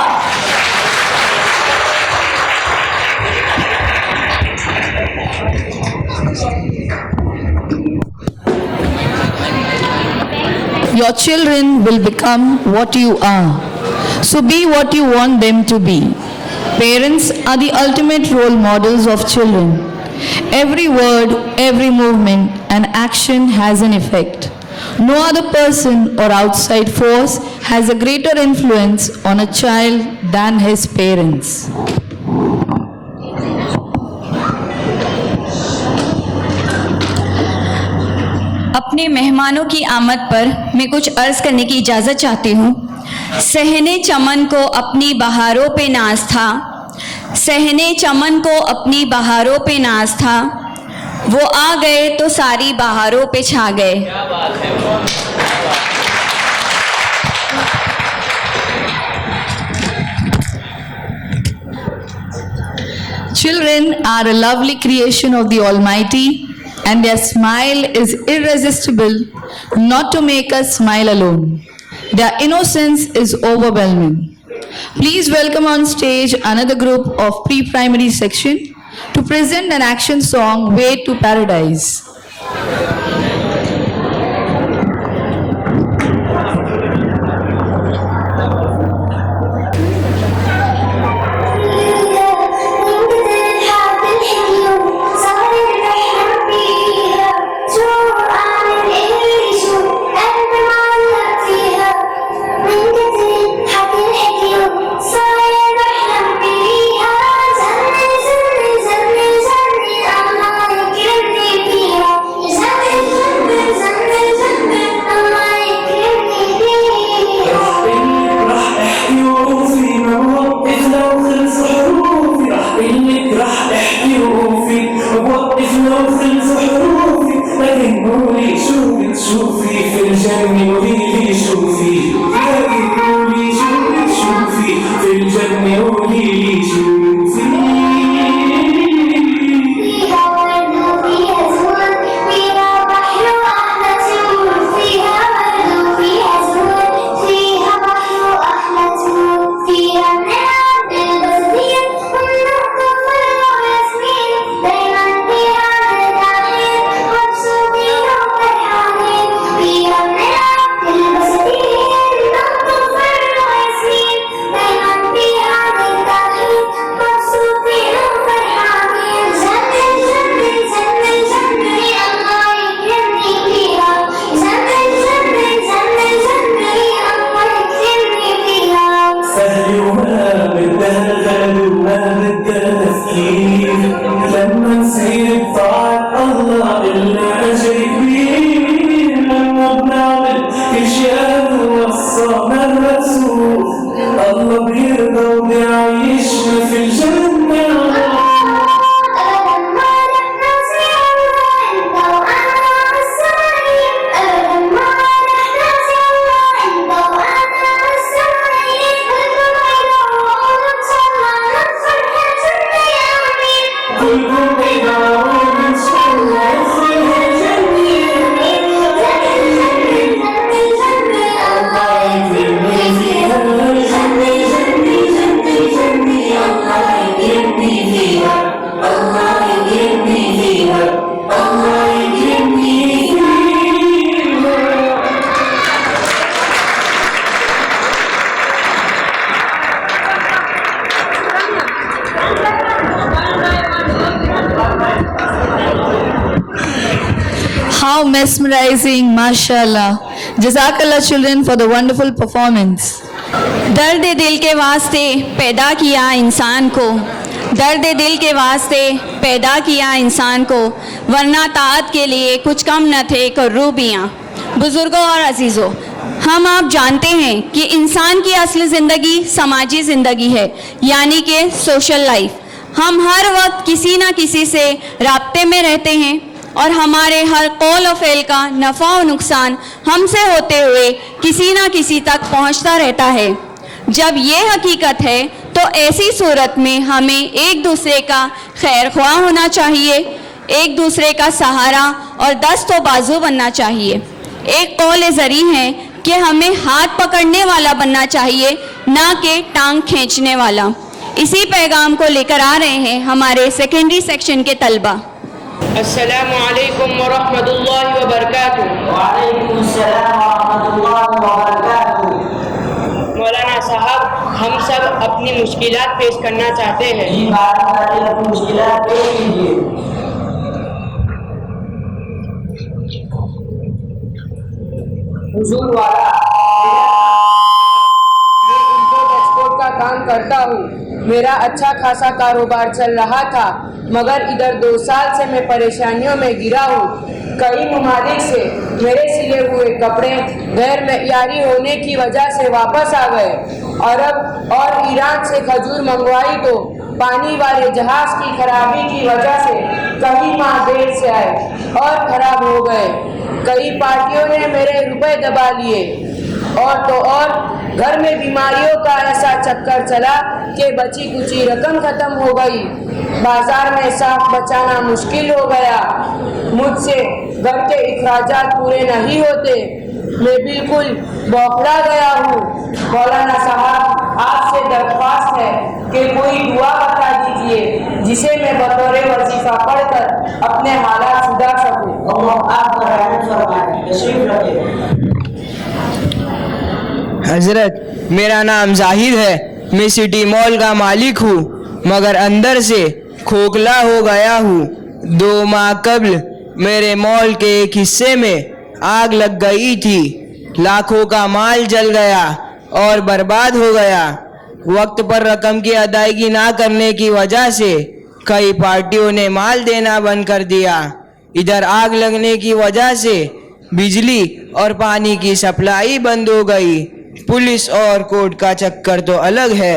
Your children will become what you are. So be what you want them to be. Parents are the ultimate role models of children. Every word, every movement and action has an effect. No other person or outside force has a greater influence on a child than his parents. अपने मेहमानों की आमद पर मैं कुछ अर्ज करने की इजाज़त चाहती हूँ। सहने चमन को अपनी बहारों पे नाज था, सहने चमन को अपनी बहारों पे नाज था, वो आ गए तो सारी बहारों पे छा गए। Children are a lovely creation of the Almighty, and their smile is irresistible, not to make us smile alone. Their innocence is overwhelming. Please welcome on stage another group of pre-primary section to present an action song, Way to Paradise. Thank you. How mesmerizing, mashallah. Jazakallah children for the wonderful performance. درد دل کے واسطے پیدا کیا انسان کو، درد دل کے واسطے پیدا کیا انسان کو، ورنہ طاعت کے لیے کچھ کم نہ تھے کروبیاں۔ بزرگوں اور عزیزوں، ہم آپ جانتے ہیں کہ انسان کی اصل زندگی سماجی زندگی ہے، یعنی کہ سوشل لائف۔ ہم ہر وقت کسی نہ کسی سے رابطے میں رہتے ہیں اور ہمارے ہر قول و فعل کا نفع و نقصان ہم سے ہوتے ہوئے کسی نہ کسی تک پہنچتا رہتا ہے۔ جب یہ حقیقت ہے تو ایسی صورت میں ہمیں ایک دوسرے کا خیر خواہ ہونا چاہیے، ایک دوسرے کا سہارا اور دست و بازو بننا چاہیے۔ ایک قول زری ہے کہ ہمیں ہاتھ پکڑنے والا بننا چاہیے، نہ کہ ٹانگ کھینچنے والا۔ اسی پیغام کو لے کر آ رہے ہیں ہمارے سیکنڈری سیکشن کے طلبہ۔ السلام علیکم ورحمۃ اللہ وبرکاتہ۔ وعلیکم السلام ورحمۃ اللہ وبرکاتہ۔ مولانا صاحب، ہم سب اپنی مشکلات پیش کرنا چاہتے ہیں۔ جی بات اپنی مشکلات پیش کیجیے۔ حضور والا، میں امپورٹ ایکسپورٹ کا کام کرتا ہوں۔ میرا اچھا خاصا کاروبار چل رہا تھا، مگر ادھر 2 سال سے میں پریشانیوں میں گرا ہوں۔ کئی ممالک سے میرے سلے ہوئے کپڑے غیر معیاری ہونے کی وجہ سے واپس آ گئے۔ عرب اور ایران سے کھجور منگوائی تو پانی والے جہاز کی خرابی کی وجہ سے کئی ماہ دیر سے آئے اور خراب ہو گئے۔ کئی پارٹیوں نے میرے روپے دبا لیے، اور تو اور گھر میں بیماریوں کا ایسا چکر چلا کہ بچی کچی رقم ختم ہو گئی۔ بازار میں صاف بچانا مشکل ہو گیا۔ مجھ سے گھر کے اخراجات پورے نہیں ہوتے۔ میں بالکل بوکھلا گیا ہوں۔ مولانا صاحب، آپ سے درخواست ہے کہ کوئی دعا بتا دیجیے جسے میں بطور وظیفہ پڑھ کر اپنے حالات سدھار سکوں۔ اللہ آپ پر رحمت فرمائے، تشریف رکھیں۔ حضرت، میرا نام زاہد ہے، میں سٹی مال کا مالک ہوں، مگر اندر سے کھوکھلا ہو گیا ہوں۔ 2 ماہ قبل میرے مال کے ایک حصے میں آگ لگ گئی تھی، لاکھوں کا مال جل گیا اور برباد ہو گیا۔ وقت پر رقم کی ادائیگی نہ کرنے کی وجہ سے کئی پارٹیوں نے مال دینا بند کر دیا۔ ادھر آگ لگنے کی وجہ سے بجلی اور پانی کی سپلائی بند ہو گئی۔ پولیس اور کورٹ کا چکر تو الگ ہے،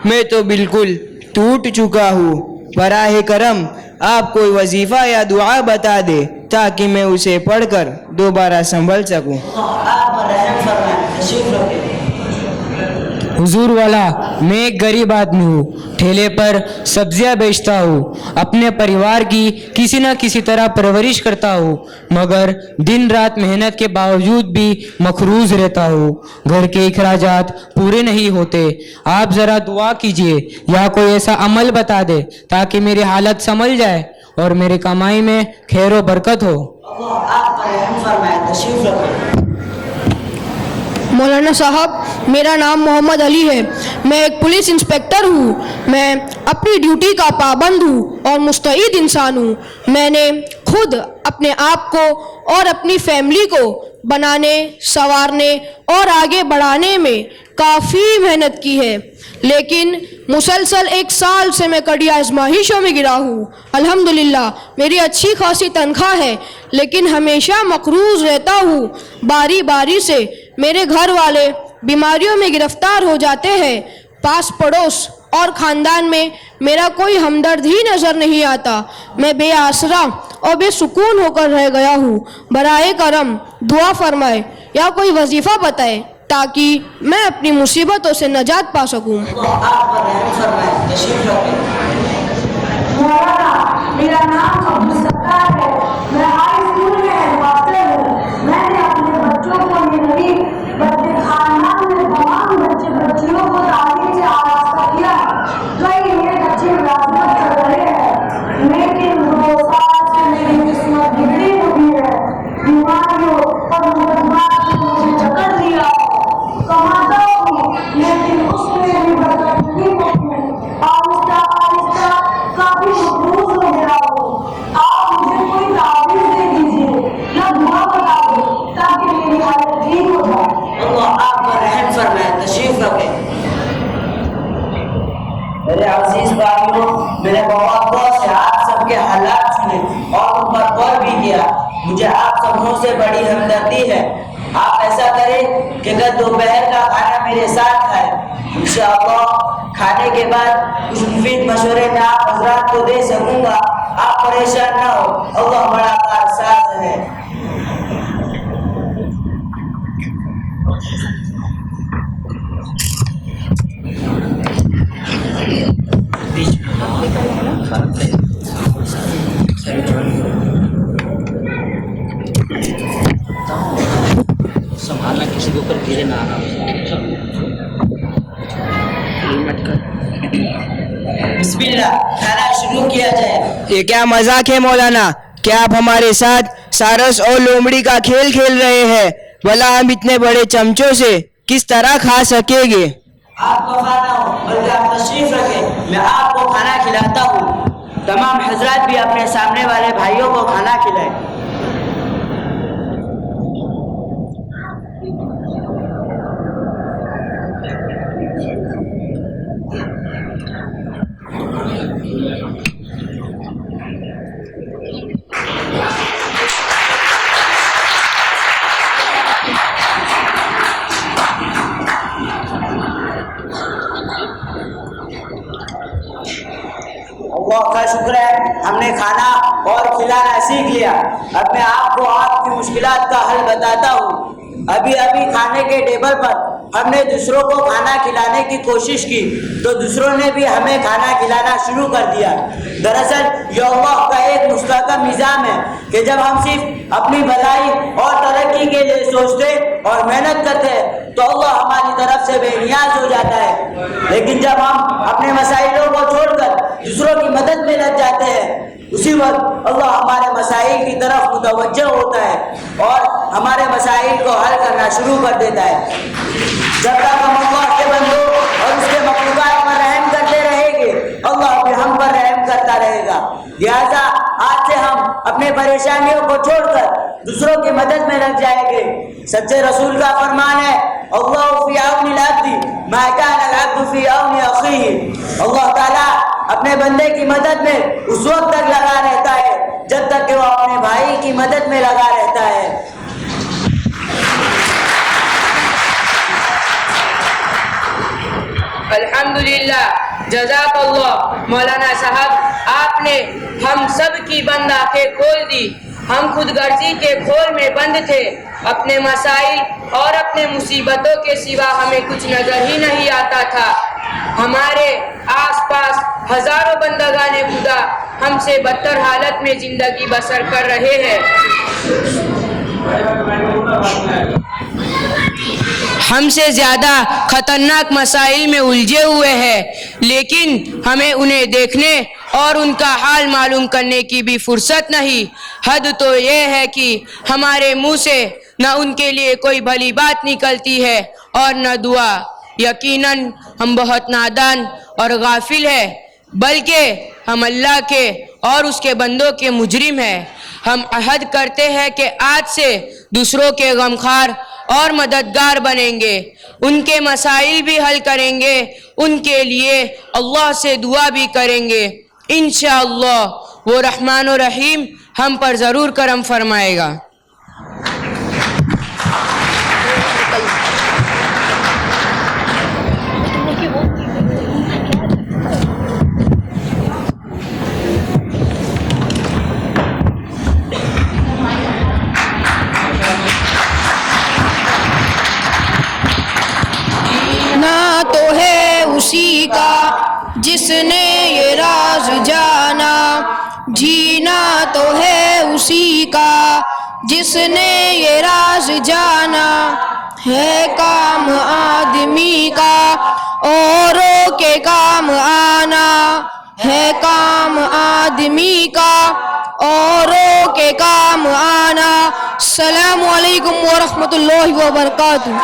میں تو بالکل ٹوٹ چکا ہوں۔ براہ کرم آپ کوئی وظیفہ یا دعا بتا دے تاکہ میں اسے پڑھ کر دوبارہ سنبھل سکوں۔ آپ پر رحمت فرمائے، تشریف رکھیں۔ حضور والا، میں ایک غریب آدمی ہوں، ٹھیلے پر سبزیاں بیچتا ہوں، اپنے پریوار کی کسی نہ کسی طرح پرورش کرتا ہوں، مگر دن رات محنت کے باوجود بھی مقروض رہتا ہوں، گھر کے اخراجات پورے نہیں ہوتے۔ آپ ذرا دعا کیجئے یا کوئی ایسا عمل بتا دے تاکہ میری حالت سنبھل جائے اور میری کمائی میں خیر و برکت ہو۔ آپ پر رحمت فرمائے، تشریف رکھیں۔ مولانا صاحب، میرا نام محمد علی ہے، میں ایک پولیس انسپکٹر ہوں۔ میں اپنی ڈیوٹی کا پابند ہوں اور مستعد انسان ہوں۔ میں نے خود اپنے آپ کو اور اپنی فیملی کو بنانے، سنوارنے اور آگے بڑھانے میں کافی محنت کی ہے، لیکن مسلسل 1 سال سے میں کڑی آزمائشوں میں گرا ہوں۔ الحمدللہ میری اچھی خاصی تنخواہ ہے، لیکن ہمیشہ مقروض رہتا ہوں۔ باری باری سے میرے گھر والے بیماریوں میں گرفتار ہو جاتے ہیں۔ پاس پڑوس اور خاندان میں میرا کوئی ہمدرد ہی نظر نہیں آتا۔ میں بے آسرا اور بے سکون ہو کر رہ گیا ہوں۔ برائے کرم دعا فرمائے یا کوئی وظیفہ بتائے تاکہ میں اپنی مصیبتوں سے نجات پا سکوں۔ آپ پر رحمت فرمائے، تشریف رکھیں۔ مولانا، میرا نام عبدالستار ہے، میں ہائی اسکول میں ہیڈ ماسٹر ہوں۔ میں نے اپنے بچوں کو یہ نہیں بلکہ خاندان میں تمام بچیوں کو تعلیم سے آراستہ کیا ہے۔ کئی ایک اچھی ملازمت کر رہے ہیں، لیکن 2 سال سے میری قسمت بگڑی ہوئی ہے۔ بیماریوں اور مقدمات نے مجھے جکڑ دیا ہے۔ کماتا ہوں لیکن اس میں بھی برکت نہیں ہوتی ہے۔ آہستہ آہستہ کافی مقروض ہو گیا ہوں۔ تشریف رکھیں. میرے عزیز بھائیوں، میں نے بہت غور سے آپ سب کے حالات سنے اور ان پر غور بھی کیا. مجھے آپ سبوں سے بڑی ہمدردی ہے. آپ ایسا کریں کہ کل دوپہر کا کھانا میرے ساتھ کھائیں. انشاءاللہ کھانے کے بعد کچھ مفید مشورے میں آپ حضرات کو دے سکوں گا. آپ پریشان نہ ہو، اللہ بڑا کارساز ہے. संभालना किसी के ऊपर गिरे ना आना. बिस्मिल्लाह, खाना शुरू किया जाए. یہ کیا مذاق ہے مولانا؟ کیا آپ ہمارے ساتھ سارس اور لومڑی کا کھیل کھیل رہے ہیں؟ بھلا ہم اتنے بڑے چمچوں سے کس طرح کھا سکیں گے؟ آپ کو کھانا ہو بلکہ آپ تشریف رکھیں، میں آپ کو کھانا کھلاتا ہوں. تمام حضرات بھی اپنے سامنے والے بھائیوں کو کھانا کھلائیں. اللہ کا شکر ہے، ہم نے کھانا اور کھلانا سیکھ لیا. اب میں آپ کو آپ کی مشکلات کا حل بتاتا ہوں. ابھی کھانے کے ٹیبل پر ہم نے دوسروں کو کھانا کھلانے کی کوشش کی تو دوسروں نے بھی ہمیں کھانا کھلانا شروع کر دیا. دراصل یہ اللہ کا ایک مستحکم نظام ہے کہ جب ہم صرف اپنی بھلائی اور ترقی کے لیے سوچتے اور محنت کرتے ہیں تو اللہ ہماری طرف سے بے نیاز ہو جاتا ہے. لیکن جب ہم اپنے مسائلوں کو چھوڑ کر دوسروں کی مدد میں لگ جاتے ہیں اسی وقت اللہ ہمارے مسائل کی طرف متوجہ ہوتا ہے اور ہمارے مسائل کو حل کرنا شروع کر دیتا ہے. جب تک ہم اللہ کے بندوں اور اس کے مخلوقات پر رحم کرتے رہیں گے اللہ بھی ہم پر رحم کرتا رہے گا. لہذا آج سے ہم اپنے پریشانیوں کو چھوڑ کر دوسروں کی مدد میں لگ جائیں گے. سچے رسول کا فرمان ہے اللہ فی عون العبد ما کان العبد فی عون اخیہ. اللہ تعالیٰ اپنے بندے کی مدد میں اس وقت تک لگا رہتا ہے جب تک کہ وہ اپنے بھائی کی مدد میں لگا رہتا ہے. الحمدللہ، جزاک اللہ مولانا صاحب. آپ نے ہم سب کی بند آنکھیں کھول دی. ہم خود غرضی کے کھول میں بند تھے. اپنے مسائل اور اپنے مصیبتوں کے سوا ہمیں کچھ نظر ہی نہیں آتا تھا. ہمارے آس پاس ہزاروں بندگان خدا ہم سے بدتر حالت میں زندگی بسر کر رہے ہیں. ہم سے زیادہ خطرناک مسائل میں الجھے ہوئے ہیں لیکن ہمیں انہیں دیکھنے اور ان کا حال معلوم کرنے کی بھی فرصت نہیں. حد تو یہ ہے کہ ہمارے منہ سے نہ ان کے لیے کوئی بھلی بات نکلتی ہے اور نہ دعا. یقیناً ہم بہت نادان اور غافل ہیں، بلکہ ہم اللہ کے اور اس کے بندوں کے مجرم ہیں. ہم عہد کرتے ہیں کہ آج سے دوسروں کے غمخوار اور مددگار بنیں گے، ان کے مسائل بھی حل کریں گے، ان کے لیے اللہ سے دعا بھی کریں گے. انشاءاللہ وہ رحمان و رحیم ہم پر ضرور کرم فرمائے گا. تو ہے اسی کا جس نے یہ راز جانا، جینا تو ہے اسی کا جس نے یہ راز جانا. ہے کام آدمی کا اوروں کے کام آنا، ہے کام آدمی کا اوروں کے کام آنا. السلام علیکم ورحمۃ اللہ وبرکاتہ.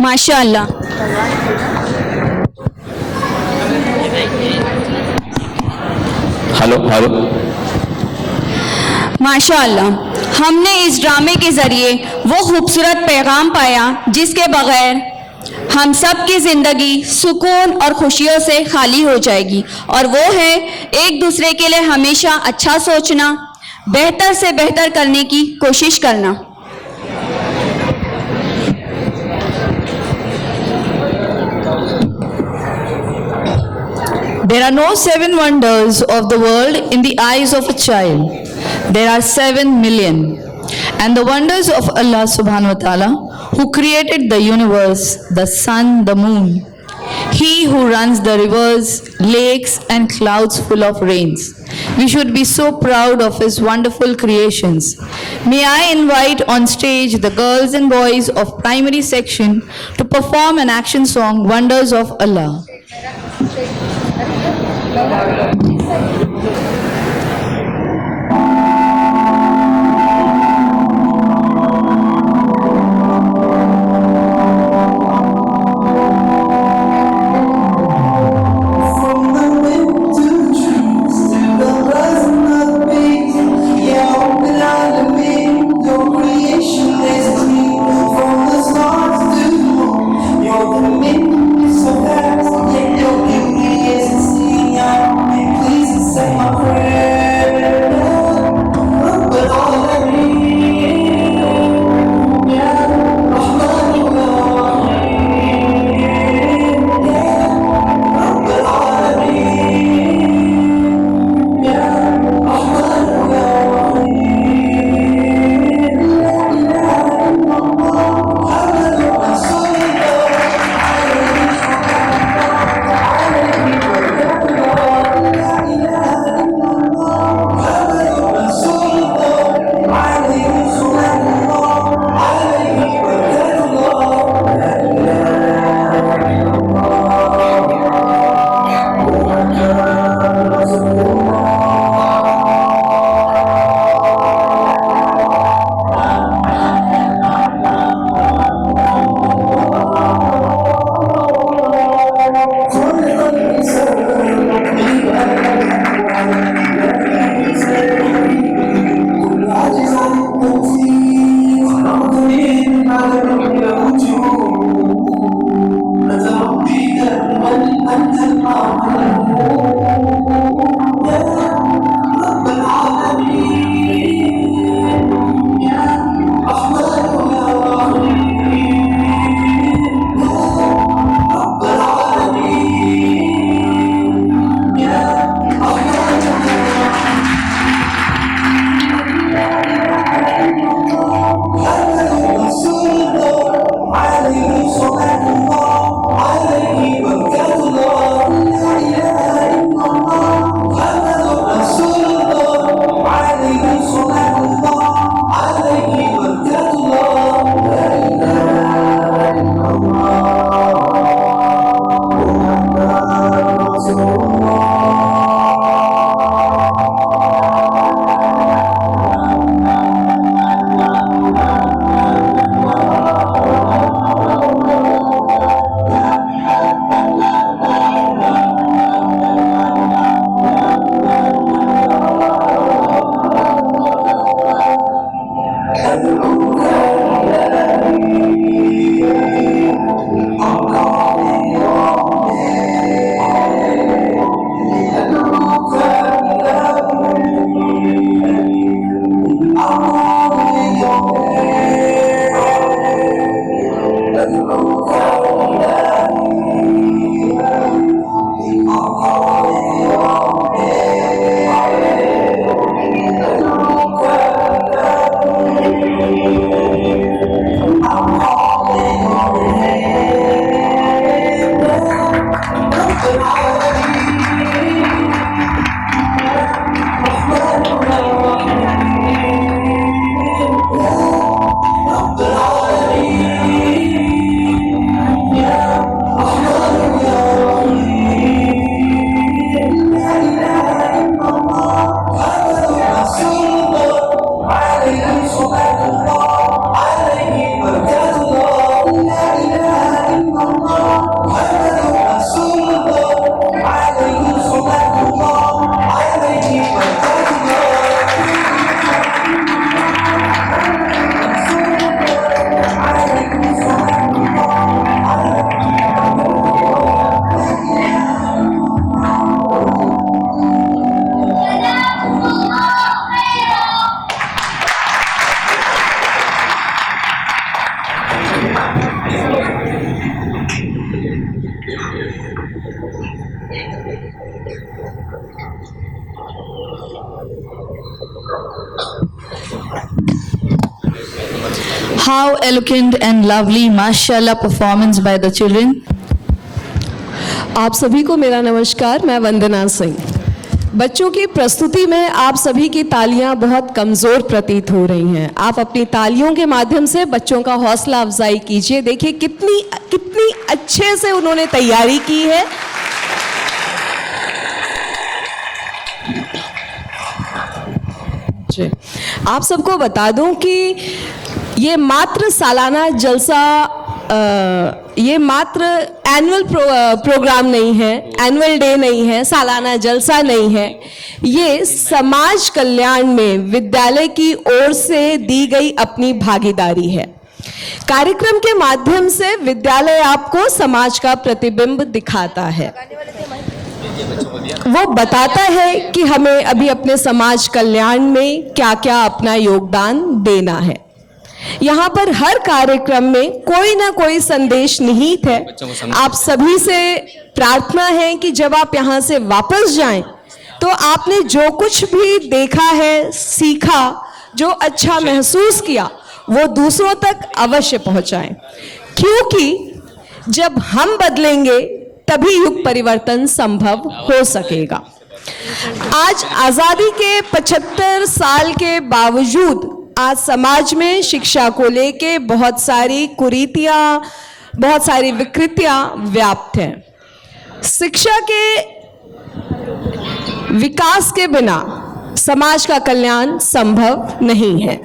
माशाअल्लाह। Hello hello. माशाअल्लाह, हमने इस ड्रामे के ज़रिए वो खूबसूरत पैगाम पाया जिसके बगैर हम सब की ज़िंदगी सुकून और खुशियों से खाली हो जाएगी, और वो है एक दूसरे के लिए हमेशा अच्छा सोचना, बेहतर से बेहतर करने की कोशिश करना। There are no 7 wonders of the world in the eyes of a child. There are 7 million. And the wonders of Allah subhanahu wa ta'ala, who created the universe, the sun, the moon. He who runs the rivers, lakes and clouds full of rains. We should be so proud of his wonderful creations. May I invite on stage the girls and boys of primary section to perform an action song, Wonders of Allah. You're the midnight so fast, yet your beauty isn't seen. How eloquent and lovely, mashallah, performance by the children. आप सभी को मेरा नमस्कार। मैं वंदना सिंह। बच्चों की प्रस्तुति में आप सभी की तालियां बहुत कमज़ोर प्रतीत हो रही हैं। आप अपनी तालियों के माध्यम से बच्चों का हौसला अफजाई कीजिए। देखिए कितनी अच्छे से उन्होंने तैयारी की है। आप सबको बता दूं कि ये मात्र सालाना जलसा, ये मात्र एनुअल प्रोग्राम नहीं है, एनुअल डे नहीं है, सालाना जलसा नहीं है। ये समाज कल्याण में विद्यालय की ओर से दी गई अपनी भागीदारी है। कार्यक्रम के माध्यम से विद्यालय आपको समाज का प्रतिबिंब दिखाता है। वो बताता है कि हमें अभी अपने समाज कल्याण में क्या क्या अपना योगदान देना है। यहाँ पर हर कार्यक्रम में कोई ना कोई संदेश निहित है। आप सभी से प्रार्थना है कि जब आप यहाँ से वापस जाएं तो आपने जो कुछ भी देखा है, सीखा, जो अच्छा महसूस किया, वो दूसरों तक अवश्य पहुँचाएं, क्योंकि जब हम बदलेंगे तभी युग परिवर्तन संभव हो सकेगा। आज आज़ादी के 75 साल के बावजूद आज समाज में शिक्षा को लेके बहुत सारी कुरीतियाँ, बहुत सारी विकृतियाँ व्याप्त हैं। शिक्षा के विकास के बिना समाज का कल्याण संभव नहीं है।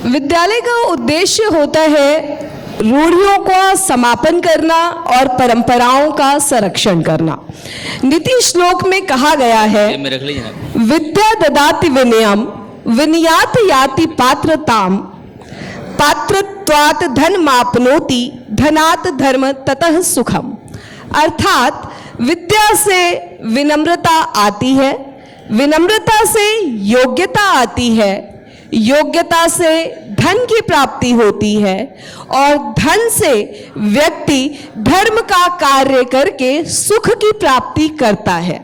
विद्यालय का उद्देश्य होता है रूढ़ियों का समापन करना और परंपराओं का संरक्षण करना। नीति श्लोक में कहा गया है, विद्या ददाति विनयम विनयात याति पात्रताम पात्रत्वात् धनमाप्नोति धनात् धर्म ततः सुखम। अर्थात विद्या से विनम्रता आती है, विनम्रता से योग्यता आती है, योग्यता से धन की प्राप्ति होती है और धन से व्यक्ति धर्म का कार्य करके सुख की प्राप्ति करता है।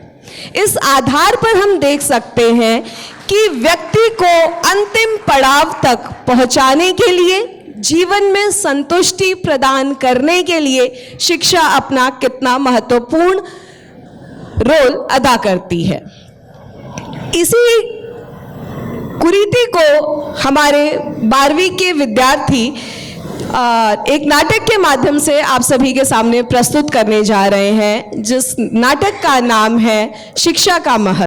इस आधार पर हम देख सकते हैं कि व्यक्ति को अंतिम पड़ाव तक पहुंचाने के लिए, जीवन में संतुष्टि प्रदान करने के लिए शिक्षा अपना कितना महत्वपूर्ण रोल अदा करती है। इसी कुरीति को हमारे 12वीं के विद्यार्थी एक नाटक के माध्यम से आप सभी के सामने प्रस्तुत करने जा रहे हैं, जिस नाटक का नाम है शिक्षा का महत्व।